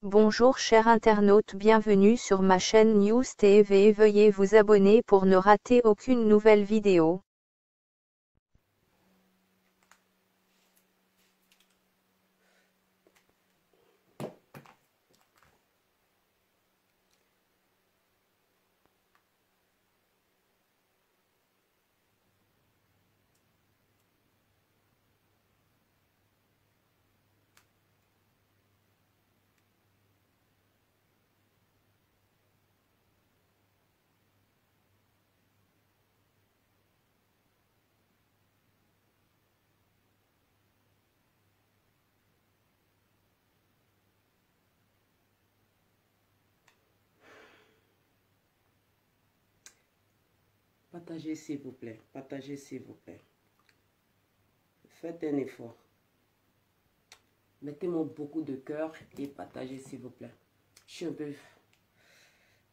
Bonjour chers internautes, bienvenue sur ma chaîne News TV. Veuillez vous abonner pour ne rater aucune nouvelle vidéo. Partagez s'il vous plaît, partagez s'il vous plaît. Faites un effort. Mettez-moi beaucoup de cœur et partagez s'il vous plaît. Je suis un peu...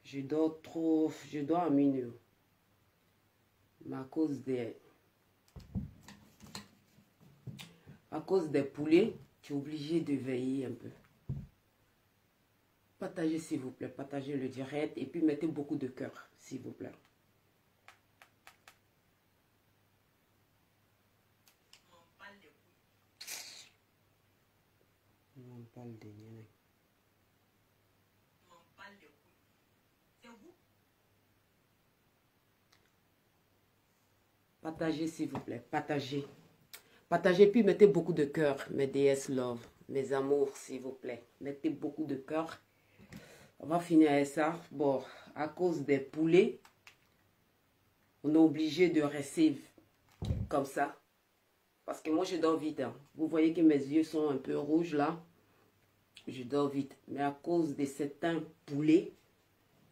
Je dors trop... Je dors à minuit. Mais à cause des poulets, tu es obligé de veiller un peu. Partagez s'il vous plaît, partagez le direct et puis mettez beaucoup de cœur s'il vous plaît. On parle de rien. Partagez s'il vous plaît, partagez. Partagez puis mettez beaucoup de cœur, mes DS love, mes amours s'il vous plaît. Mettez beaucoup de cœur. On va finir avec ça. Bon, à cause des poulets, on est obligé de rester comme ça. Parce que moi je dors vite. Hein. Vous voyez que mes yeux sont un peu rouges là. Je dors vite. Mais à cause de certains poulets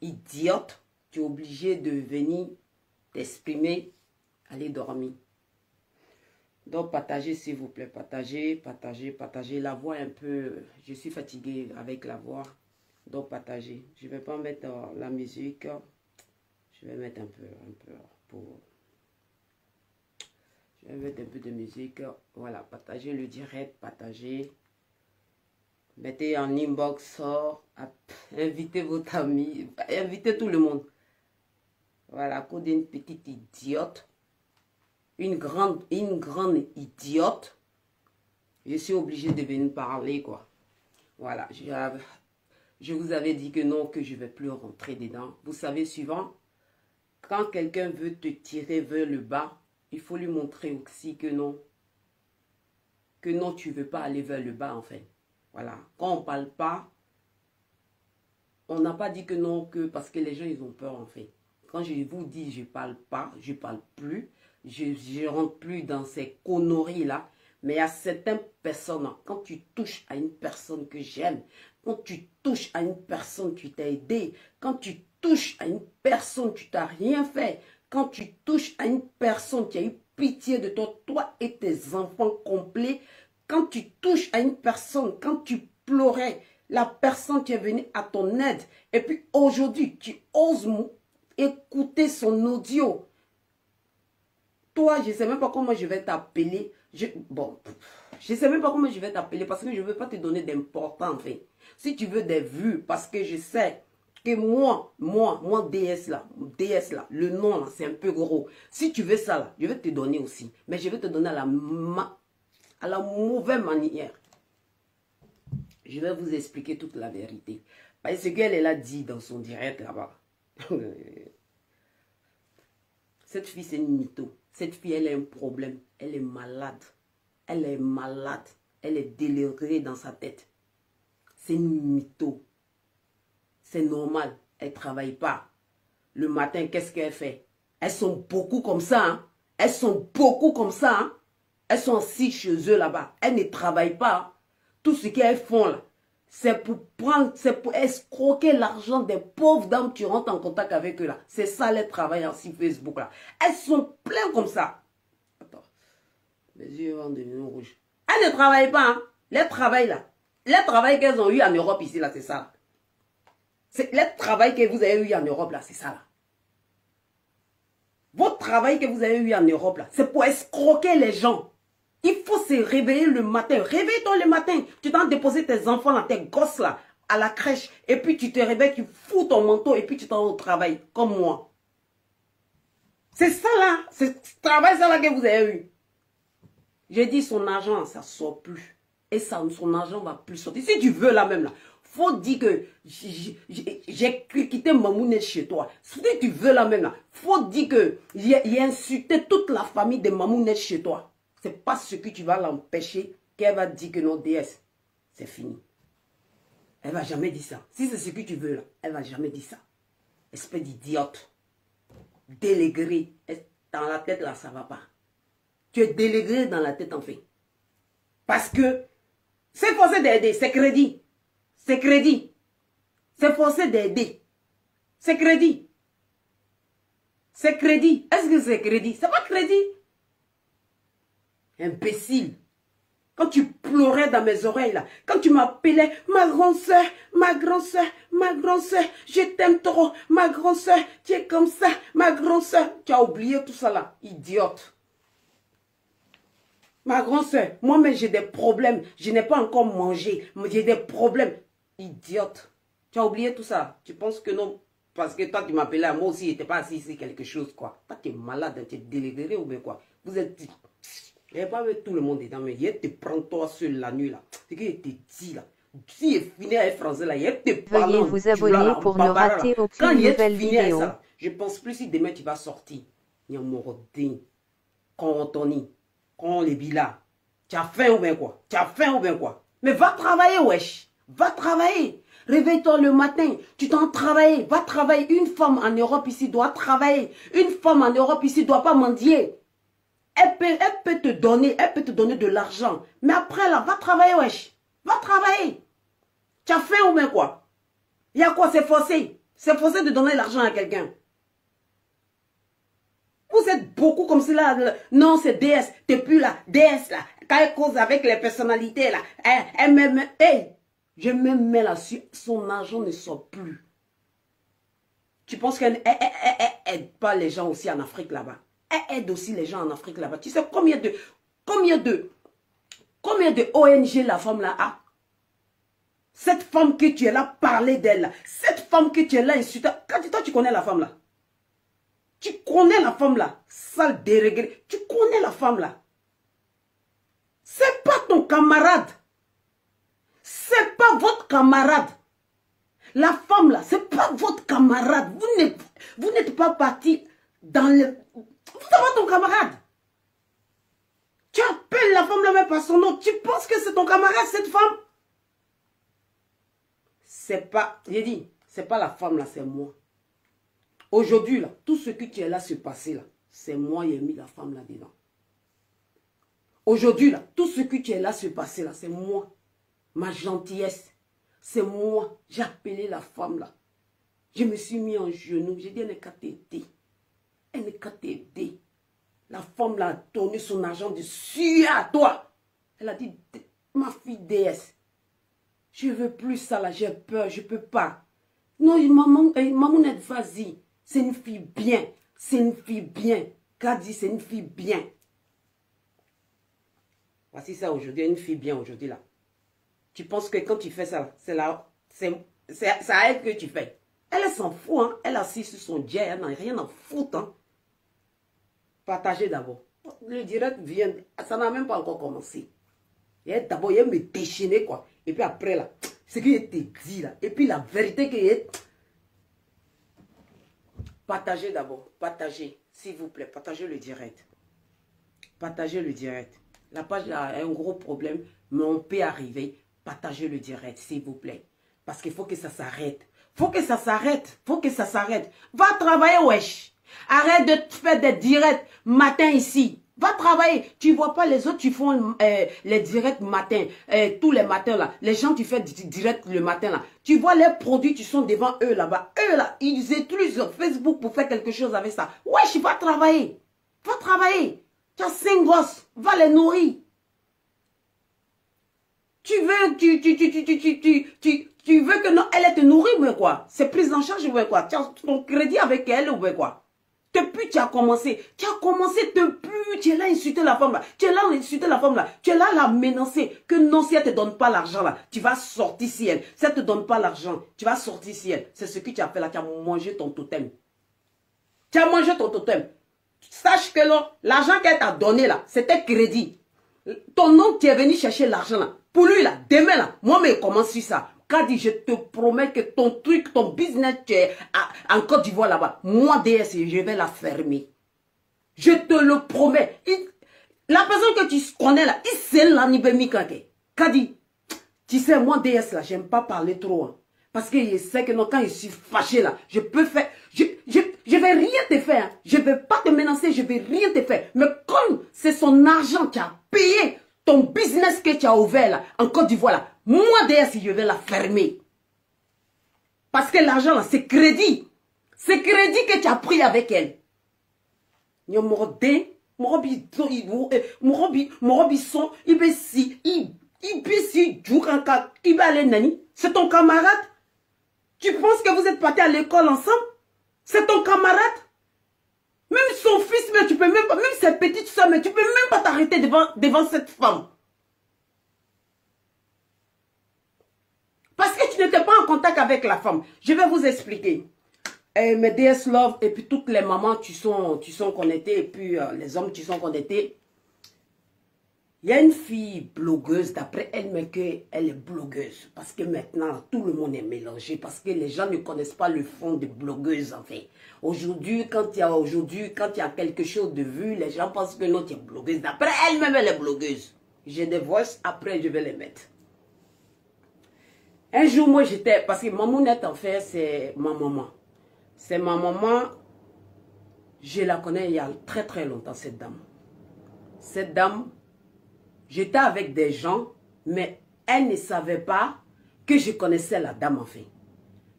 idiotes, tu es obligé de venir t'exprimer, aller dormir. Donc partagez s'il vous plaît. Partagez, partagez, partagez. La voix un peu... Je suis fatiguée avec la voix. Donc partagez. Je ne vais pas mettre la musique. Je vais mettre un peu pour... Je vais mettre un peu de musique. Voilà, partagez le direct, partagez. Mettez en inbox, invitez votre ami, invitez tout le monde. Voilà, à cause d'une petite idiote, une grande idiote, je suis obligée de venir parler, quoi. Voilà, je vous avais dit que non, que je ne vais plus rentrer dedans. Vous savez, souvent, quand quelqu'un veut te tirer vers le bas, il faut lui montrer aussi que non, tu ne veux pas aller vers le bas, en fait. Voilà, quand on ne parle pas, on n'a pas dit que non, que parce que les gens, ils ont peur, en fait. Quand je vous dis, je ne parle pas, je ne parle plus, je ne rentre plus dans ces conneries-là. Mais il y a certaines personnes, quand tu touches à une personne que j'aime, quand tu touches à une personne qui t'a aidé, quand tu touches à une personne qui t'a rien fait, quand tu touches à une personne qui a eu pitié de toi, toi et tes enfants complets, quand tu touches à une personne, quand tu pleurais, la personne qui est venue à ton aide, et puis aujourd'hui, tu oses écouter son audio. Toi, je ne sais même pas comment je vais t'appeler. Bon, je ne sais même pas comment je vais t'appeler parce que je ne veux pas te donner d'importance, en fait. Si tu veux des vues, parce que je sais que moi, DS là, le nom là, c'est un peu gros. Si tu veux ça là, je vais te donner aussi. Mais je vais te donner à la mauvaise manière. Je vais vous expliquer toute la vérité. Parce que elle a dit dans son direct là-bas. Cette fille, c'est une mytho. Cette fille, elle a un problème. Elle est malade. Elle est malade. Elle est délirée dans sa tête. C'est une mytho. C'est normal. Elle ne travaille pas. Le matin, qu'est-ce qu'elle fait? Elles sont beaucoup comme ça. Hein? Elles sont beaucoup comme ça. Hein? Elles sont assises chez eux là-bas. Elles ne travaillent pas. Hein? Tout ce qu'elles font là, c'est pour escroquer l'argent des pauvres dames qui rentrent en contact avec eux là. C'est ça les travail sur Facebook là. Elles sont pleines comme ça. Attends. Mes yeux vont devenir rouges. Elles ne travaillent pas. Hein. Les travails là. Les travails qu'elles ont eu en Europe ici là, c'est ça. C'est les travails que vous avez eu en Europe là, c'est ça là. Votre travail que vous avez eu en Europe là, c'est pour escroquer les gens. Il faut se réveiller le matin. Réveille-toi le matin. Tu t'en déposer tes enfants là, tes gosses là. à la crèche, et puis tu te réveilles, tu fous ton manteau, et puis tu t'en vas au travail, comme moi. C'est ça là, c'est ce travail ça là que vous avez eu. J'ai dit son argent, ça ne sort plus. Et ça, son argent ne va plus sortir. Si tu veux là même là, faut dire que j'ai quitté Mamounette chez toi. Si tu veux là même là, faut dire que j'ai insulté toute la famille de Mamounette chez toi. C'est pas ce que tu vas l'empêcher qu'elle va dire que non, déesse, c'est fini. Elle va jamais dire ça. Si c'est ce que tu veux là, elle va jamais dire ça. Espèce d'idiote. Délégré. Dans la tête là, ça va pas. Tu es délégré dans la tête en fait. Parce que c'est forcé d'aider, c'est crédit. C'est crédit. C'est forcé d'aider. C'est crédit. C'est crédit. Est-ce que c'est crédit? C'est pas crédit. Imbécile. Quand tu pleurais dans mes oreilles là, quand tu m'appelais ma grande soeur, ma grande soeur, ma grande soeur, je t'aime trop, ma grande soeur, tu es comme ça, ma grande soeur. Tu as oublié tout ça là, idiote. Ma grande soeur, moi-même j'ai des problèmes, je n'ai pas encore mangé, j'ai des problèmes. Idiote. Tu as oublié tout ça. Tu penses que non, parce que toi tu m'appelais, moi aussi, j'étais pas assis ici quelque chose quoi. Toi tu es malade, tu es délégué ou bien quoi. Vous êtes... Il n'y a pas avec tout le monde dedans, mais il te prend toi seul la nuit là. C'est qu'il te dit là. Si il finit avec français là, il te parle. Veuillez vous abonner pour ne rater aucune nouvelle vidéo. Ça, je pense plus si demain tu vas sortir. Il y a mon rodin. Quand Tony, quand les bilas. Tu as faim ou bien quoi? Tu as faim ou bien quoi? Mais va travailler, wesh. Va travailler. Réveille-toi le matin. Tu t'en travailles. Va travailler. Une femme en Europe ici doit travailler. Une femme en Europe ici ne doit pas mendier. Elle peut te donner de l'argent. Mais après là, va travailler, wesh. Va travailler. Tu as faim ou bien quoi? Il y a quoi? C'est forcé. C'est forcé de donner l'argent à quelqu'un. Vous êtes beaucoup comme cela. Non, c'est DS. T'es plus là. DS là. Quand elle cause avec les personnalités là. Elle me... Hey, je me mets là-dessus. Son argent ne sort plus. Tu penses qu'elle aide pas les gens aussi en Afrique là-bas? Elle aide aussi les gens en Afrique là-bas. Tu sais combien de ONG la femme là a? Cette femme que tu es là, parler d'elle. Cette femme que tu es là, insulter. Quand toi tu connais la femme là. Tu connais la femme là. Sale dérégré. Tu connais la femme là. C'est pas ton camarade. C'est pas votre camarade. La femme là, c'est pas votre camarade. Vous n'êtes pas parti dans le... C'est pas ton camarade. Tu appelles la femme là même par son nom. Tu penses que c'est ton camarade cette femme? C'est pas... J'ai dit, c'est pas la femme là, c'est moi. Aujourd'hui là, tout ce que tu es là se passer là, c'est moi qui ai mis la femme là dedans. Aujourd'hui là, tout ce que tu es là se passer là, c'est moi. Ma gentillesse, c'est moi. J'ai appelé la femme là. Je me suis mis en genoux. J'ai dit, elle n'est qu'à t'aider. Elle n'est qu'à t'aider. La femme là a donné son argent dessus à toi. Elle a dit, ma fille déesse, je ne veux plus ça là, j'ai peur, je ne peux pas. Non, maman, vas-y. C'est une fille bien. C'est une fille bien. Kadi, c'est une fille bien. Voici ça aujourd'hui, une fille bien aujourd'hui là. Tu penses que quand tu fais ça, c'est à elle que tu fais. Elle s'en fout, hein. Elle est assise sur son jet, elle n'a rien à foutre. Hein. Partagez d'abord. Le direct vient, ça n'a même pas encore commencé. D'abord, il me déchaîner quoi. Et puis après là, ce qu'il te dit là. Et puis la vérité qu'il est. Partagez d'abord. Partagez, s'il vous plaît. Partagez le direct. Partagez le direct. La page là a un gros problème, mais on peut arriver. Partagez le direct, s'il vous plaît. Parce qu'il faut que ça s'arrête. Faut que ça s'arrête. Faut que ça s'arrête. Va travailler, wesh. Arrête de faire des directs matin ici. Va travailler. Tu vois pas les autres, tu font les directs matin. Tous les matins là. Les gens, tu fais direct le matin là. Tu vois les produits, tu sont devant eux là-bas. Eux là, ils utilisent Facebook pour faire quelque chose avec ça. Wesh, va travailler. Va travailler. Tu as 5 gosses. Va les nourrir. Tu veux que non, elle te nourrit ou quoi? C'est prise en charge ou quoi? Tu as ton crédit avec elle ou quoi? Depuis tu as commencé depuis, tu es là insulter la femme là, tu es là insulter la femme là, tu es là la menacer, que non, si elle ne te donne pas l'argent là, tu vas sortir si elle, si elle ne te donne pas l'argent, tu vas sortir si elle, c'est ce que tu as fait là, tu as mangé ton totem. Tu as mangé ton totem. Sache que l'argent qu'elle t'a donné là, c'était crédit. Ton oncle qui est venu chercher l'argent là, pour lui là, demain là, moi mais comment sur ça? Kadi, je te promets que ton truc, ton business tu es en Côte d'Ivoire là-bas, moi DS, je vais la fermer. Je te le promets. La personne que tu connais là, il sait l'anibemi kake. Kadi, tu sais, moi DS là, j'aime pas parler trop. Hein, parce que je sais que non, quand je suis fâché là, je peux faire, je vais rien te faire. Hein, je vais pas te menacer, je vais rien te faire. Mais comme c'est son argent qui a payé ton business que tu as ouvert là, en Côte d'Ivoire là, moi DS, je vais la fermer. Parce que l'argent là, c'est crédit. C'est crédit que tu as pris avec elle. C'est ton camarade. Tu penses que vous êtes partis à l'école ensemble? C'est ton camarade. Même son fils, mais tu peux même pas, même ses petites soeurs, mais tu peux même pas t'arrêter devant cette femme. Parce que tu n'étais pas en contact avec la femme. Je vais vous expliquer. Mes DS Love et puis toutes les mamans tu sont connectées et puis les hommes tu sont connectés. Il y a une fille blogueuse, d'après elle, mais qu'elle est blogueuse. Parce que maintenant, tout le monde est mélangé. Parce que les gens ne connaissent pas le fond de blogueuse, en fait. Aujourd'hui, quand il y a quelque chose de vu, les gens pensent que non, tu es blogueuse. D'après elle-même, elle est blogueuse. J'ai des voices, après je vais les mettre. Un jour, moi, j'étais... Parce que Mamounette, en fait, c'est ma maman. C'est ma maman. Je la connais il y a très très longtemps, cette dame. Cette dame... J'étais avec des gens, mais elle ne savait pas que je connaissais la dame en fait.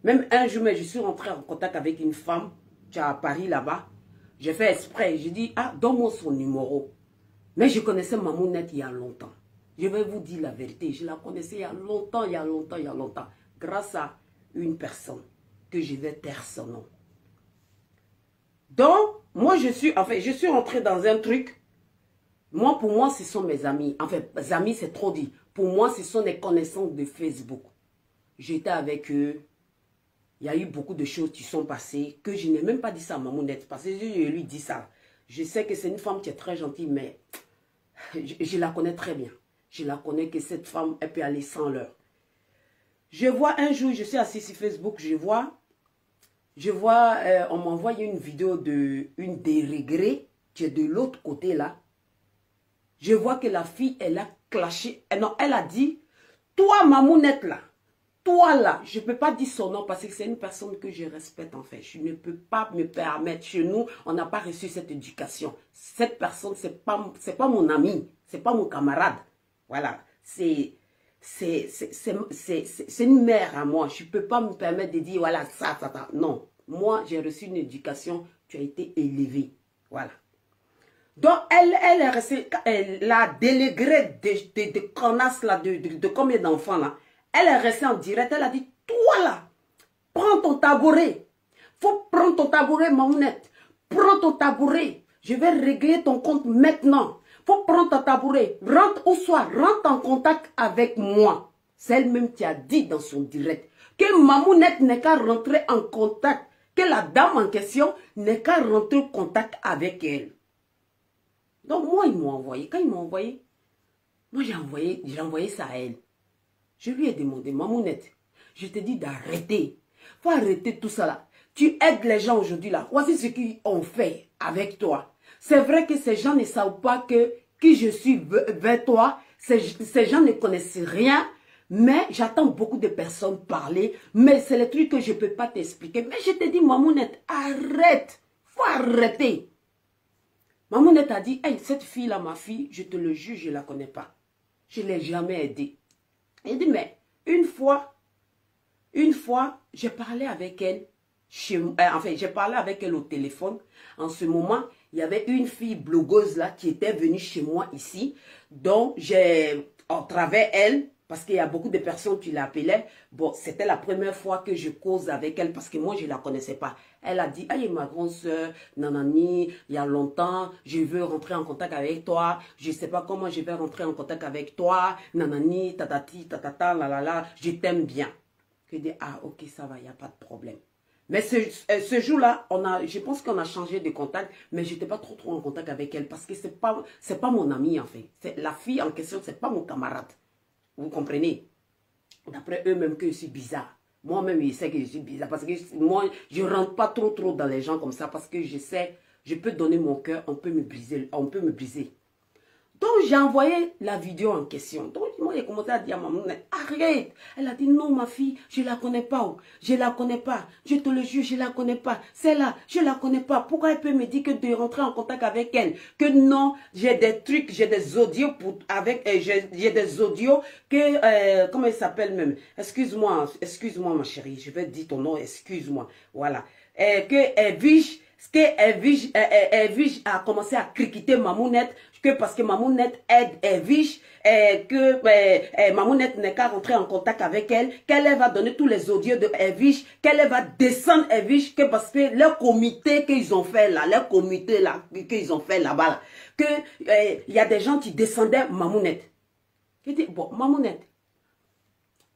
Même un jour, je suis rentrée en contact avec une femme qui est à Paris là-bas. J'ai fait exprès, j'ai dit, ah, donne-moi son numéro. Mais je connaissais Mamounette il y a longtemps. Je vais vous dire la vérité, je la connaissais il y a longtemps, grâce à une personne que je vais taire son nom. Donc, moi je suis rentrée dans un truc. Moi, pour moi, ce sont mes amis. En fait, mes amis, c'est trop dit. Pour moi, ce sont des connaissances de Facebook. J'étais avec eux. Il y a eu beaucoup de choses qui sont passées que je n'ai même pas dit ça à Mamounette. Parce que je lui dis ça. Je sais que c'est une femme qui est très gentille, mais je la connais très bien. Je la connais que cette femme, elle peut aller sans l'heure. Je vois un jour, je suis assis sur Facebook, je vois, on m'a envoyé une vidéo d'une dérégrée qui est de l'autre côté là. Je vois que la fille, elle a clashé. Non, elle a dit, toi, Mamounette, là, toi, là, je ne peux pas dire son nom parce que c'est une personne que je respecte, en fait. Je ne peux pas me permettre. Chez nous, on n'a pas reçu cette éducation. Cette personne, ce n'est pas mon ami. Ce n'est pas mon camarade. Voilà. C'est une mère à moi. Je ne peux pas me permettre de dire, voilà, ça. Non. Moi, j'ai reçu une éducation. Tu as été élevée. Voilà. Donc, elle est restée, la déléguée de connasses là, de combien d'enfants là, elle est restée en direct, elle a dit, toi là, prends ton tabouret. Faut prendre ton tabouret, Mamounette. Prends ton tabouret. Je vais régler ton compte maintenant. Faut prendre ton tabouret. Rentre au soir, rentre en contact avec moi. C'est elle-même qui a dit dans son direct que Mamounette n'est qu'à rentrer en contact, que la dame en question n'est qu'à rentrer en contact avec elle. Donc, moi, ils m'ont envoyé. Quand ils m'ont envoyé, moi, j'ai envoyé ça à elle. Je lui ai demandé, Mamounette, je te dis d'arrêter. Il faut arrêter tout ça là. Tu aides les gens aujourd'hui là. Voici ce qu'ils ont fait avec toi. C'est vrai que ces gens ne savent pas qui je suis vers toi. Ces gens ne connaissent rien. Mais j'attends beaucoup de personnes parler. Mais c'est les trucs que je ne peux pas t'expliquer. Mais je te dis, Mamounette, arrête. Il faut arrêter. Mamounette a dit, hey, cette fille-là, ma fille, je te le jure, je ne la connais pas. Je ne l'ai jamais aidée. Elle dit, mais une fois, j'ai parlé avec elle, j'ai parlé avec elle au téléphone. En ce moment, il y avait une fille blogueuse là qui était venue chez moi ici. Donc, à travers elle, Parce qu'il y a beaucoup de personnes qui l'appelaient. Bon, c'était la première fois que je cause avec elle parce que moi, je ne la connaissais pas. Elle a dit, aïe, ma grande soeur, nanani, il y a longtemps, je veux rentrer en contact avec toi. Je ne sais pas comment je vais rentrer en contact avec toi. Nanani, tatati, tatata, la, je t'aime bien. Je dis, ah, ok, ça va, il n'y a pas de problème. Mais ce jour-là, je pense qu'on a changé de contact, mais je n'étais pas trop en contact avec elle parce que ce n'est pas mon amie, en fait. La fille en question, ce n'est pas mon camarade. Vous comprenez? D'après eux-mêmes que je suis bizarre. Moi-même, je sais que je suis bizarre parce que moi, je ne rentre pas trop dans les gens comme ça parce que je sais, je peux donner mon cœur, on peut me briser, Donc, j'ai envoyé la vidéo en question. Donc, moi, j'ai commencé à dire à maman, arrête. Elle a dit, non, ma fille, je ne la connais pas. Je ne la connais pas. Je te le jure, je ne la connais pas. Celle-là, je ne la connais pas. Pourquoi elle peut me dire que de rentrer en contact avec elle? Que non, j'ai des trucs, j'ai des audios j'ai des audios que, comment elle s'appelle même? Excuse-moi, ma chérie. Je vais dire ton nom, excuse-moi. Voilà. Edwige a commencé à critiquer Mamounette, que parce que Mamounette aide Edwige, que Mamounette n'est qu'à rentrer en contact avec elle, qu'elle va donner tous les audios de Edwige, qu'elle va descendre Edwige, que parce que leur comité qu'ils ont fait là, qu'ils ont fait là-bas, là, que il y a des gens qui descendaient Mamounette. Je dis, bon, Mamounette,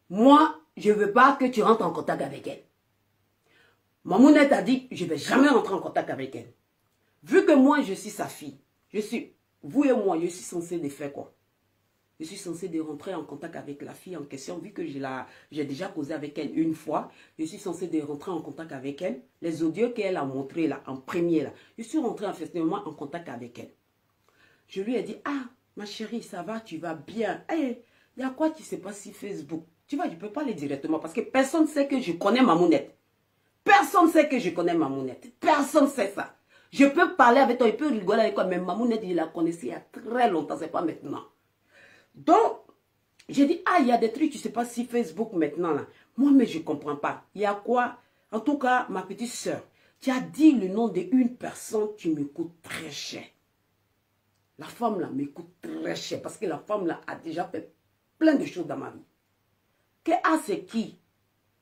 moi, je ne veux pas que tu rentres en contact avec elle. Mamounette a dit, je ne vais jamais rentrer en contact avec elle. Vu que moi, je suis sa fille, vous et moi, je suis censé de faire quoi? Je suis censé de rentrer en contact avec la fille en question, vu que j'ai déjà causé avec elle une fois. Je suis censé de rentrer en contact avec elle. Les audios qu'elle a montrés là, en premier là, je suis rentré effectivement en contact avec elle. Je lui ai dit, ah, ma chérie, ça va, tu vas bien. Hey, il y a quoi qui se passe sur Facebook? Tu vois, je ne peux pas aller directement parce que personne ne sait que je connais Mamounette. Personne ne sait que je connais Mamounette. Personne ne sait ça. Je peux parler avec toi, je peux rigoler avec toi, mais Mamounette, je la connaissais il y a très longtemps, c'est pas maintenant. Donc, j'ai dit, ah, il y a des trucs, tu ne sais pas si Facebook maintenant, là. Moi, mais je ne comprends pas. Il y a quoi? En tout cas, ma petite soeur, tu as dit le nom d'une personne qui me coûte très cher. La femme, là, me coûte très cher parce que la femme, là, a déjà fait plein de choses dans ma vie. C'est qui?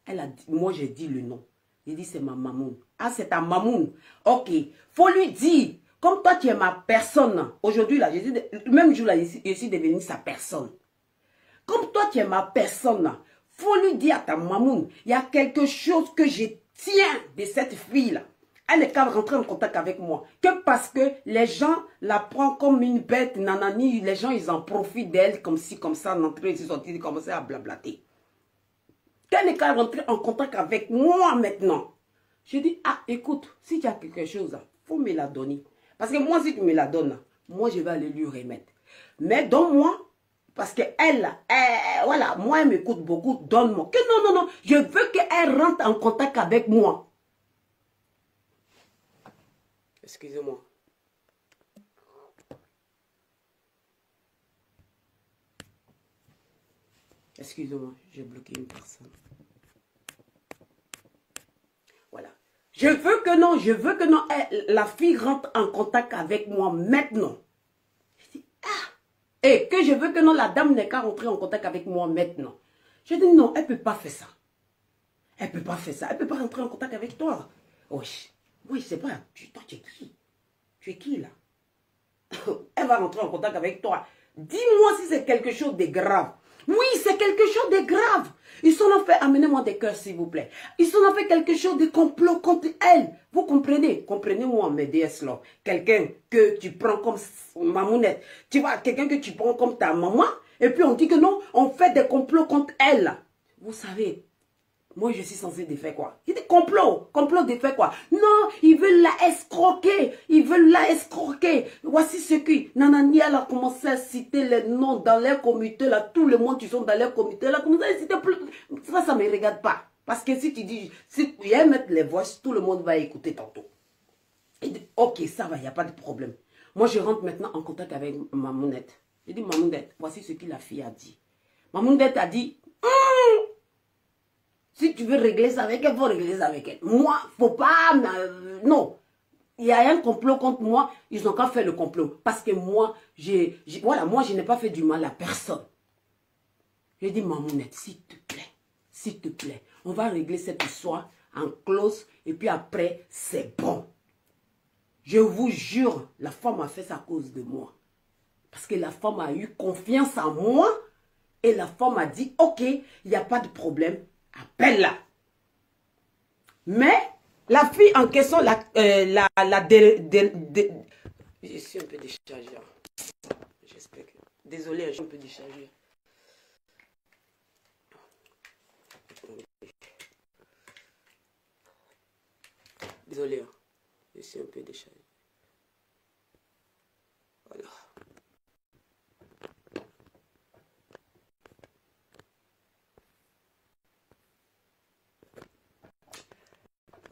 Elle a dit, moi, j'ai dit le nom. Il dit, c'est ma mamoun. Ah, c'est ta mamoun. Ok. Faut lui dire, comme toi, tu es ma personne. Aujourd'hui, là, le même jour, là, je suis devenue sa personne. Comme toi, tu es ma personne. Faut lui dire à ta mamoun, il y a quelque chose que je tiens de cette fille-là. Elle n'est qu'à rentrer en contact avec moi. Que parce que les gens la prennent comme une bête, nanani, les gens, ils en profitent d'elle, comme ci, comme ça, d'entrer, ils sont commencé à blablater. Qu'elle n'est qu'à rentrer en contact avec moi maintenant. Je dis, ah, écoute, si tu as quelque chose, il faut me la donner. Parce que moi, si tu me la donnes, moi, je vais aller lui remettre. Mais donne-moi, parce qu'elle, voilà, moi, elle m'écoute beaucoup, donne-moi. Que non, non, non, je veux qu'elle rentre en contact avec moi. Excusez-moi. Excusez-moi, j'ai bloqué une personne. Voilà. Je veux que non, la fille rentre en contact avec moi maintenant. Je dis, ah, et que je veux que non, la dame n'est qu'à rentrer en contact avec moi maintenant. Je dis, non, elle ne peut pas faire ça. Elle ne peut pas faire ça. Elle ne peut pas rentrer en contact avec toi. Oui, oui, c'est pas. Toi, tu es qui? Tu es qui là? Elle va rentrer en contact avec toi. Dis-moi si c'est quelque chose de grave. Oui, c'est quelque chose de grave. Ils s'en ont fait, amenez-moi des cœurs s'il vous plaît. Ils s'en ont fait quelque chose de complot contre elle. Vous comprenez? Comprenez-moi mes déesses là. Quelqu'un que tu prends comme Mamounette. Tu vois, quelqu'un que tu prends comme ta maman. Et puis on dit que non, on fait des complots contre elle. Vous savez, moi je suis censée de faire quoi? Il dit complot de faire quoi? Non, ils veulent la escroquer. Ils veulent la escroquer. Voici ce qui, Nanani, elle a commencé à citer les noms dans leur comité là. Tout le monde qui sont dans leur comité là. Comme ça, ça ne me regarde pas. Parce que si tu dis, si tu viens mettre les voix, tout le monde va écouter tantôt. Il dit, ok, ça va, il n'y a pas de problème. Moi je rentre maintenant en contact avec Mamounette. Je dis, Mamounette, voici ce que la fille a dit. Mamounette a dit, si tu veux régler ça avec elle, il faut régler ça avec elle. Moi, faut pas... non. Il y a un complot contre moi. Ils n'ont qu'à faire le complot. Parce que moi, voilà, moi, je n'ai pas fait du mal à personne. J'ai dit, Mamounette, s'il te plaît, on va régler cette histoire en close et puis après, c'est bon. Je vous jure, la femme a fait ça à cause de moi. Parce que la femme a eu confiance en moi et la femme a dit, ok, il n'y a pas de problème, appelle-la. Mais la fille en question, je suis un peu déchargée. J'espère que... Désolée, je suis un peu déchargée. Désolée, je suis un peu déchargée. Voilà.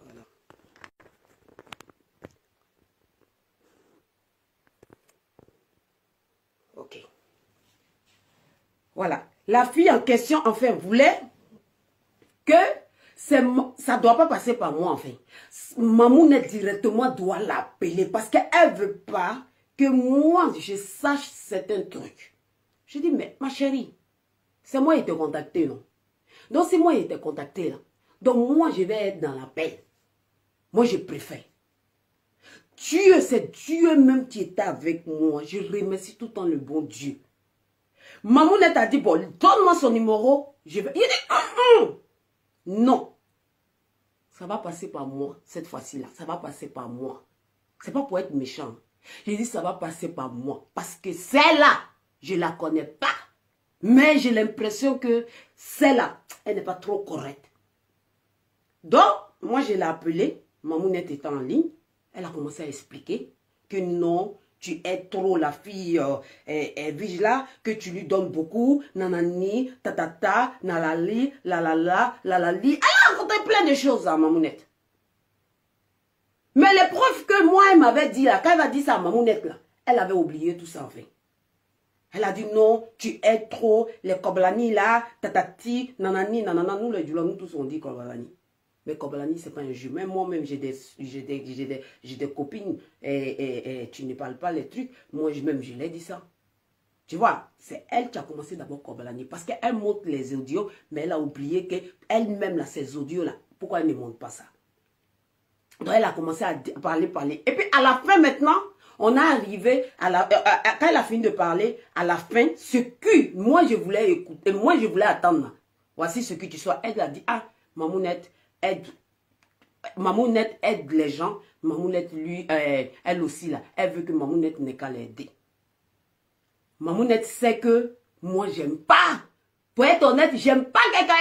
Voilà. Ok. Voilà. La fille en question, enfin, voulait que ça ne doit pas passer par moi, enfin. Mamounette directement doit l'appeler parce qu'elle ne veut pas que moi, je sache certains trucs. Je dis, mais ma chérie, c'est moi qui t'ai contacté, non? Donc, c'est moi qui t'ai contacté, là. Donc, moi, je vais être dans la paix. Moi, je préfère. Dieu, c'est Dieu même qui était avec moi. Je remercie tout le temps le bon Dieu. Mamounette a dit, bon, donne-moi son numéro. Je vais... Il dit, non. Ça va passer par moi, cette fois-ci-là. Ça va passer par moi. C'est pas pour être méchant. J'ai dit, ça va passer par moi. Parce que celle-là, je ne la connais pas. Mais j'ai l'impression que celle-là, elle n'est pas trop correcte. Donc, moi, je l'ai appelée. Mamounette était en ligne. Elle a commencé à expliquer que non, tu aides trop la fille Vigila, que tu lui donnes beaucoup, nanani, tatata, nalali, lalala, lalali. Elle a raconté plein de choses à Mamounette. Mais les preuves que moi, elle m'avait dit, là, quand elle a dit ça à Mamounette, là, elle avait oublié tout ça en fait. Elle a dit non, tu aides trop, les Koblani là, tatati, nanani, nanana, nous les Djoula, nous tous on dit Koblani. Mais Koblani, c'est pas un jeu. Même moi-même, j'ai des copines et tu ne parles pas les trucs. Moi-même, je l'ai dit ça. Tu vois, c'est elle qui a commencé d'abord Koblani. Parce qu'elle monte les audios, mais elle a oublié qu'elle-même, là, ces audios-là, pourquoi elle ne monte pas ça? Donc, elle a commencé à parler. Et puis, à la fin, maintenant, on est arrivé, quand elle a fini de parler, à la fin, ce que moi, je voulais écouter, moi, je voulais attendre. Voici ce que tu sois. Elle a dit, ah, Mamounette aide les gens. Mamounette, lui, elle aussi, là, elle veut que Mamounette n'ait qu'à l'aider. Mamounette sait que moi, j'aime pas. Pour être honnête, j'aime pas quelqu'un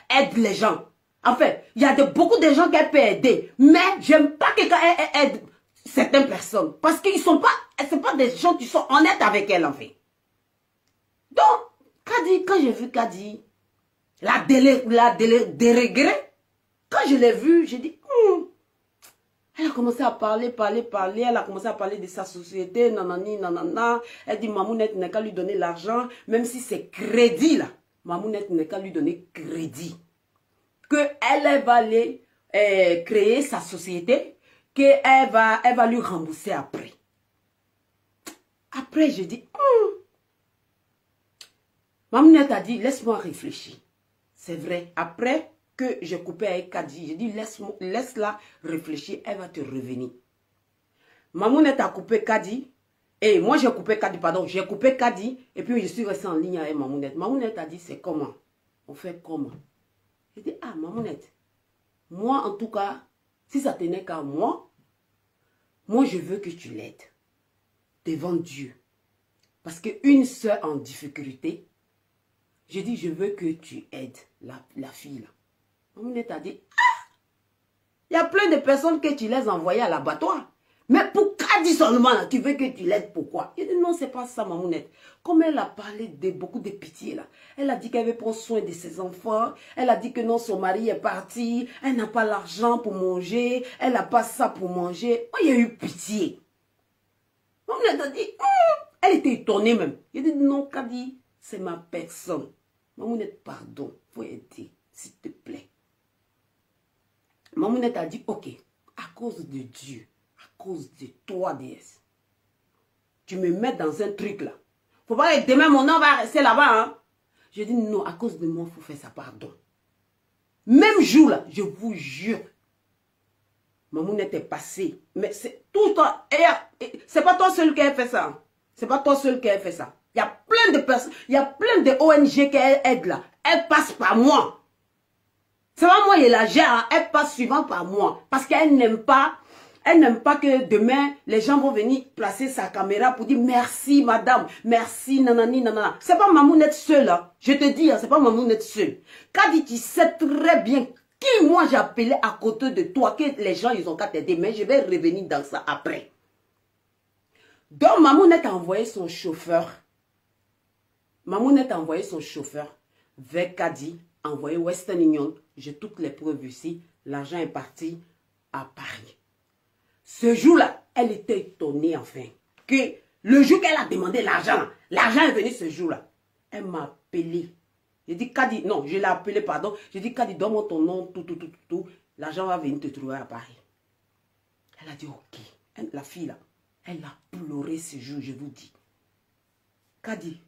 aide les gens. En fait, il y a beaucoup de gens qu'elle peut aider. Mais j'aime pas quelqu'un aide certaines personnes. Parce qu'ils sont pas, c'est pas des gens qui sont honnêtes avec elle, en fait. Donc, Kadi, quand j'ai vu Kadi, la dérégrée, quand je l'ai vue, j'ai dit, elle a commencé à parler, elle a commencé à parler de sa société, nanani, nanana. Elle dit, Mamounette n'a qu'à lui donner l'argent, même si c'est crédit, là. Mamounette n'a qu'à lui donner crédit. Elle va aller créer sa société, qu'elle va lui rembourser après. Après, je dis, Mamounette a dit, laisse-moi réfléchir. C'est vrai. Après que j'ai coupé avec Kadi, j'ai dit, laisse-la réfléchir, elle va te revenir. Mamounette a coupé Kadi, et moi j'ai coupé Kadi, pardon, j'ai coupé Kadi, et puis je suis resté en ligne avec Mamounette. Mamounette a dit, c'est comment? On fait comment? J'ai dit, ah, Mamounette, moi en tout cas, si ça tenait qu'à moi, je veux que tu l'aides devant Dieu. Parce qu'une soeur en difficulté, j'ai dit, je veux que tu aides la fille là. Mamounette a dit, ah, il y a plein de personnes que tu les envoyées à l'abattoir. Mais pour Kadi seulement, là, tu veux que tu l'aides, pourquoi? Il dit, non, c'est pas ça, Mamounette. Comme elle a parlé de beaucoup de pitié, là. Elle a dit qu'elle veut prendre soin de ses enfants. Elle a dit que non, son mari est parti. Elle n'a pas l'argent pour manger. Elle n'a pas ça pour manger. Oh, il y a eu pitié. Mamounette a dit, elle était étonnée même. Il dit, non, Kadi, c'est ma personne. Mamounette, pardon, faut aider, s'il te plaît. Mamounette a dit, ok, à cause de Dieu, à cause de toi, déesse, tu me mets dans un truc là. Faut pas que demain, mon nom va rester là-bas. Hein. Je dis non, à cause de moi, il faut faire ça, pardon. Même jour, là, je vous jure, Mamounette est passée. Mais c'est tout le temps. C'est pas toi seul qui a fait ça. Hein. C'est pas toi seul qui a fait ça. Il y a plein de personnes, il y a plein de ONG qui aident là. Elle passe par moi. C'est pas moi qui la gère, hein. Elle passe souvent par moi. Parce qu'elle n'aime pas, que demain, les gens vont venir placer sa caméra pour dire merci madame, merci nanani nanana. C'est pas Mamounette seule, hein. Je te dis, hein, c'est pas Mamounette seule. Kadi, tu sais très bien qui moi j'ai appelé à côté de toi, que les gens ils ont qu'à t'aider, mais je vais revenir dans ça après. Donc Mamounette a envoyé son chauffeur. Mamounette a envoyé son chauffeur vers Kadi, envoyé Western Union. J'ai toutes les preuves ici. L'argent est parti à Paris. Ce jour-là, elle était étonnée enfin. Que le jour qu'elle a demandé l'argent est venu ce jour-là. Elle m'a appelé. J'ai dit Kadi, non, je l'ai appelé, pardon. J'ai dit Kadi, donne-moi ton nom, tout. L'argent va venir te trouver à Paris. Elle a dit ok. La fille là, elle a pleuré ce jour, je vous dis. Kadi,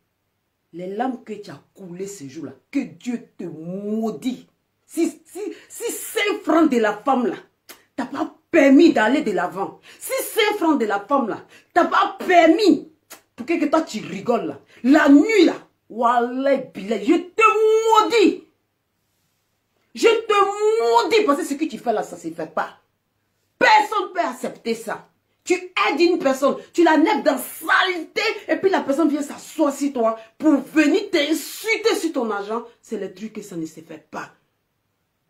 les larmes que tu as coulées ce jour-là, que Dieu te maudit. Si 5 francs de la femme là, t'as pas permis d'aller de l'avant. Si 5 francs de la femme là, t'as pas permis, pour que toi tu rigoles là. La nuit là, wallah billah, je te maudis. Je te maudis parce que ce que tu fais là, ça ne se fait pas. Personne ne peut accepter ça. Tu aides une personne, tu la nègres dans saleté, et puis la personne vient s'asseoir sur toi pour venir t'insulter sur ton argent. C'est le truc que ça ne se fait pas.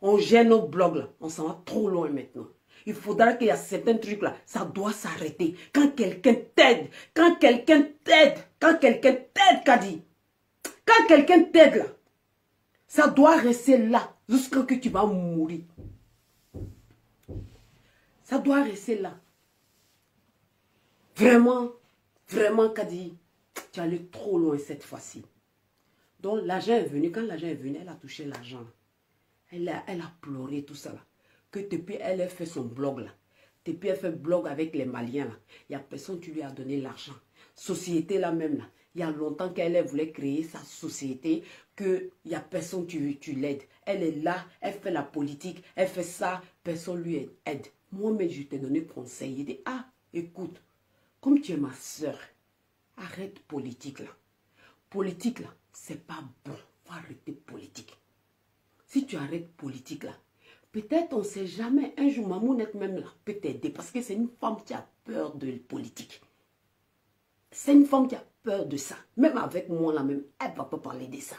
On gère nos blogs là, on s'en va trop loin maintenant. Il faudra qu'il y a certains trucs là, ça doit s'arrêter. Quand quelqu'un t'aide, Kadi, quand quelqu'un t'aide là, ça doit rester là jusqu'à ce que tu vas mourir. Ça doit rester là. Vraiment, Kadi, tu es allé trop loin cette fois-ci. Donc l'argent est venu, quand l'argent est venu, elle a touché l'argent. Elle a pleuré tout ça là. Que depuis elle a fait son blog là. Depuis elle fait blog avec les Maliens là. Il n'y a personne qui lui a donné l'argent. Société là même là. Il y a longtemps qu'elle voulait créer sa société. Qu'il n'y a personne qui l'aide. Elle est là, elle fait la politique, elle fait ça, personne lui aide. Moi-même je t'ai donné conseil. Il dit, ah, écoute, comme tu es ma soeur, arrête politique là. Politique là, c'est pas bon. Faut arrêter politique. Si tu arrêtes politique là, peut-être on ne sait jamais, un jour Mamounette même là peut t'aider parce que c'est une femme qui a peur de politique. C'est une femme qui a peur de ça. Même avec moi là même, elle ne va pas parler de ça.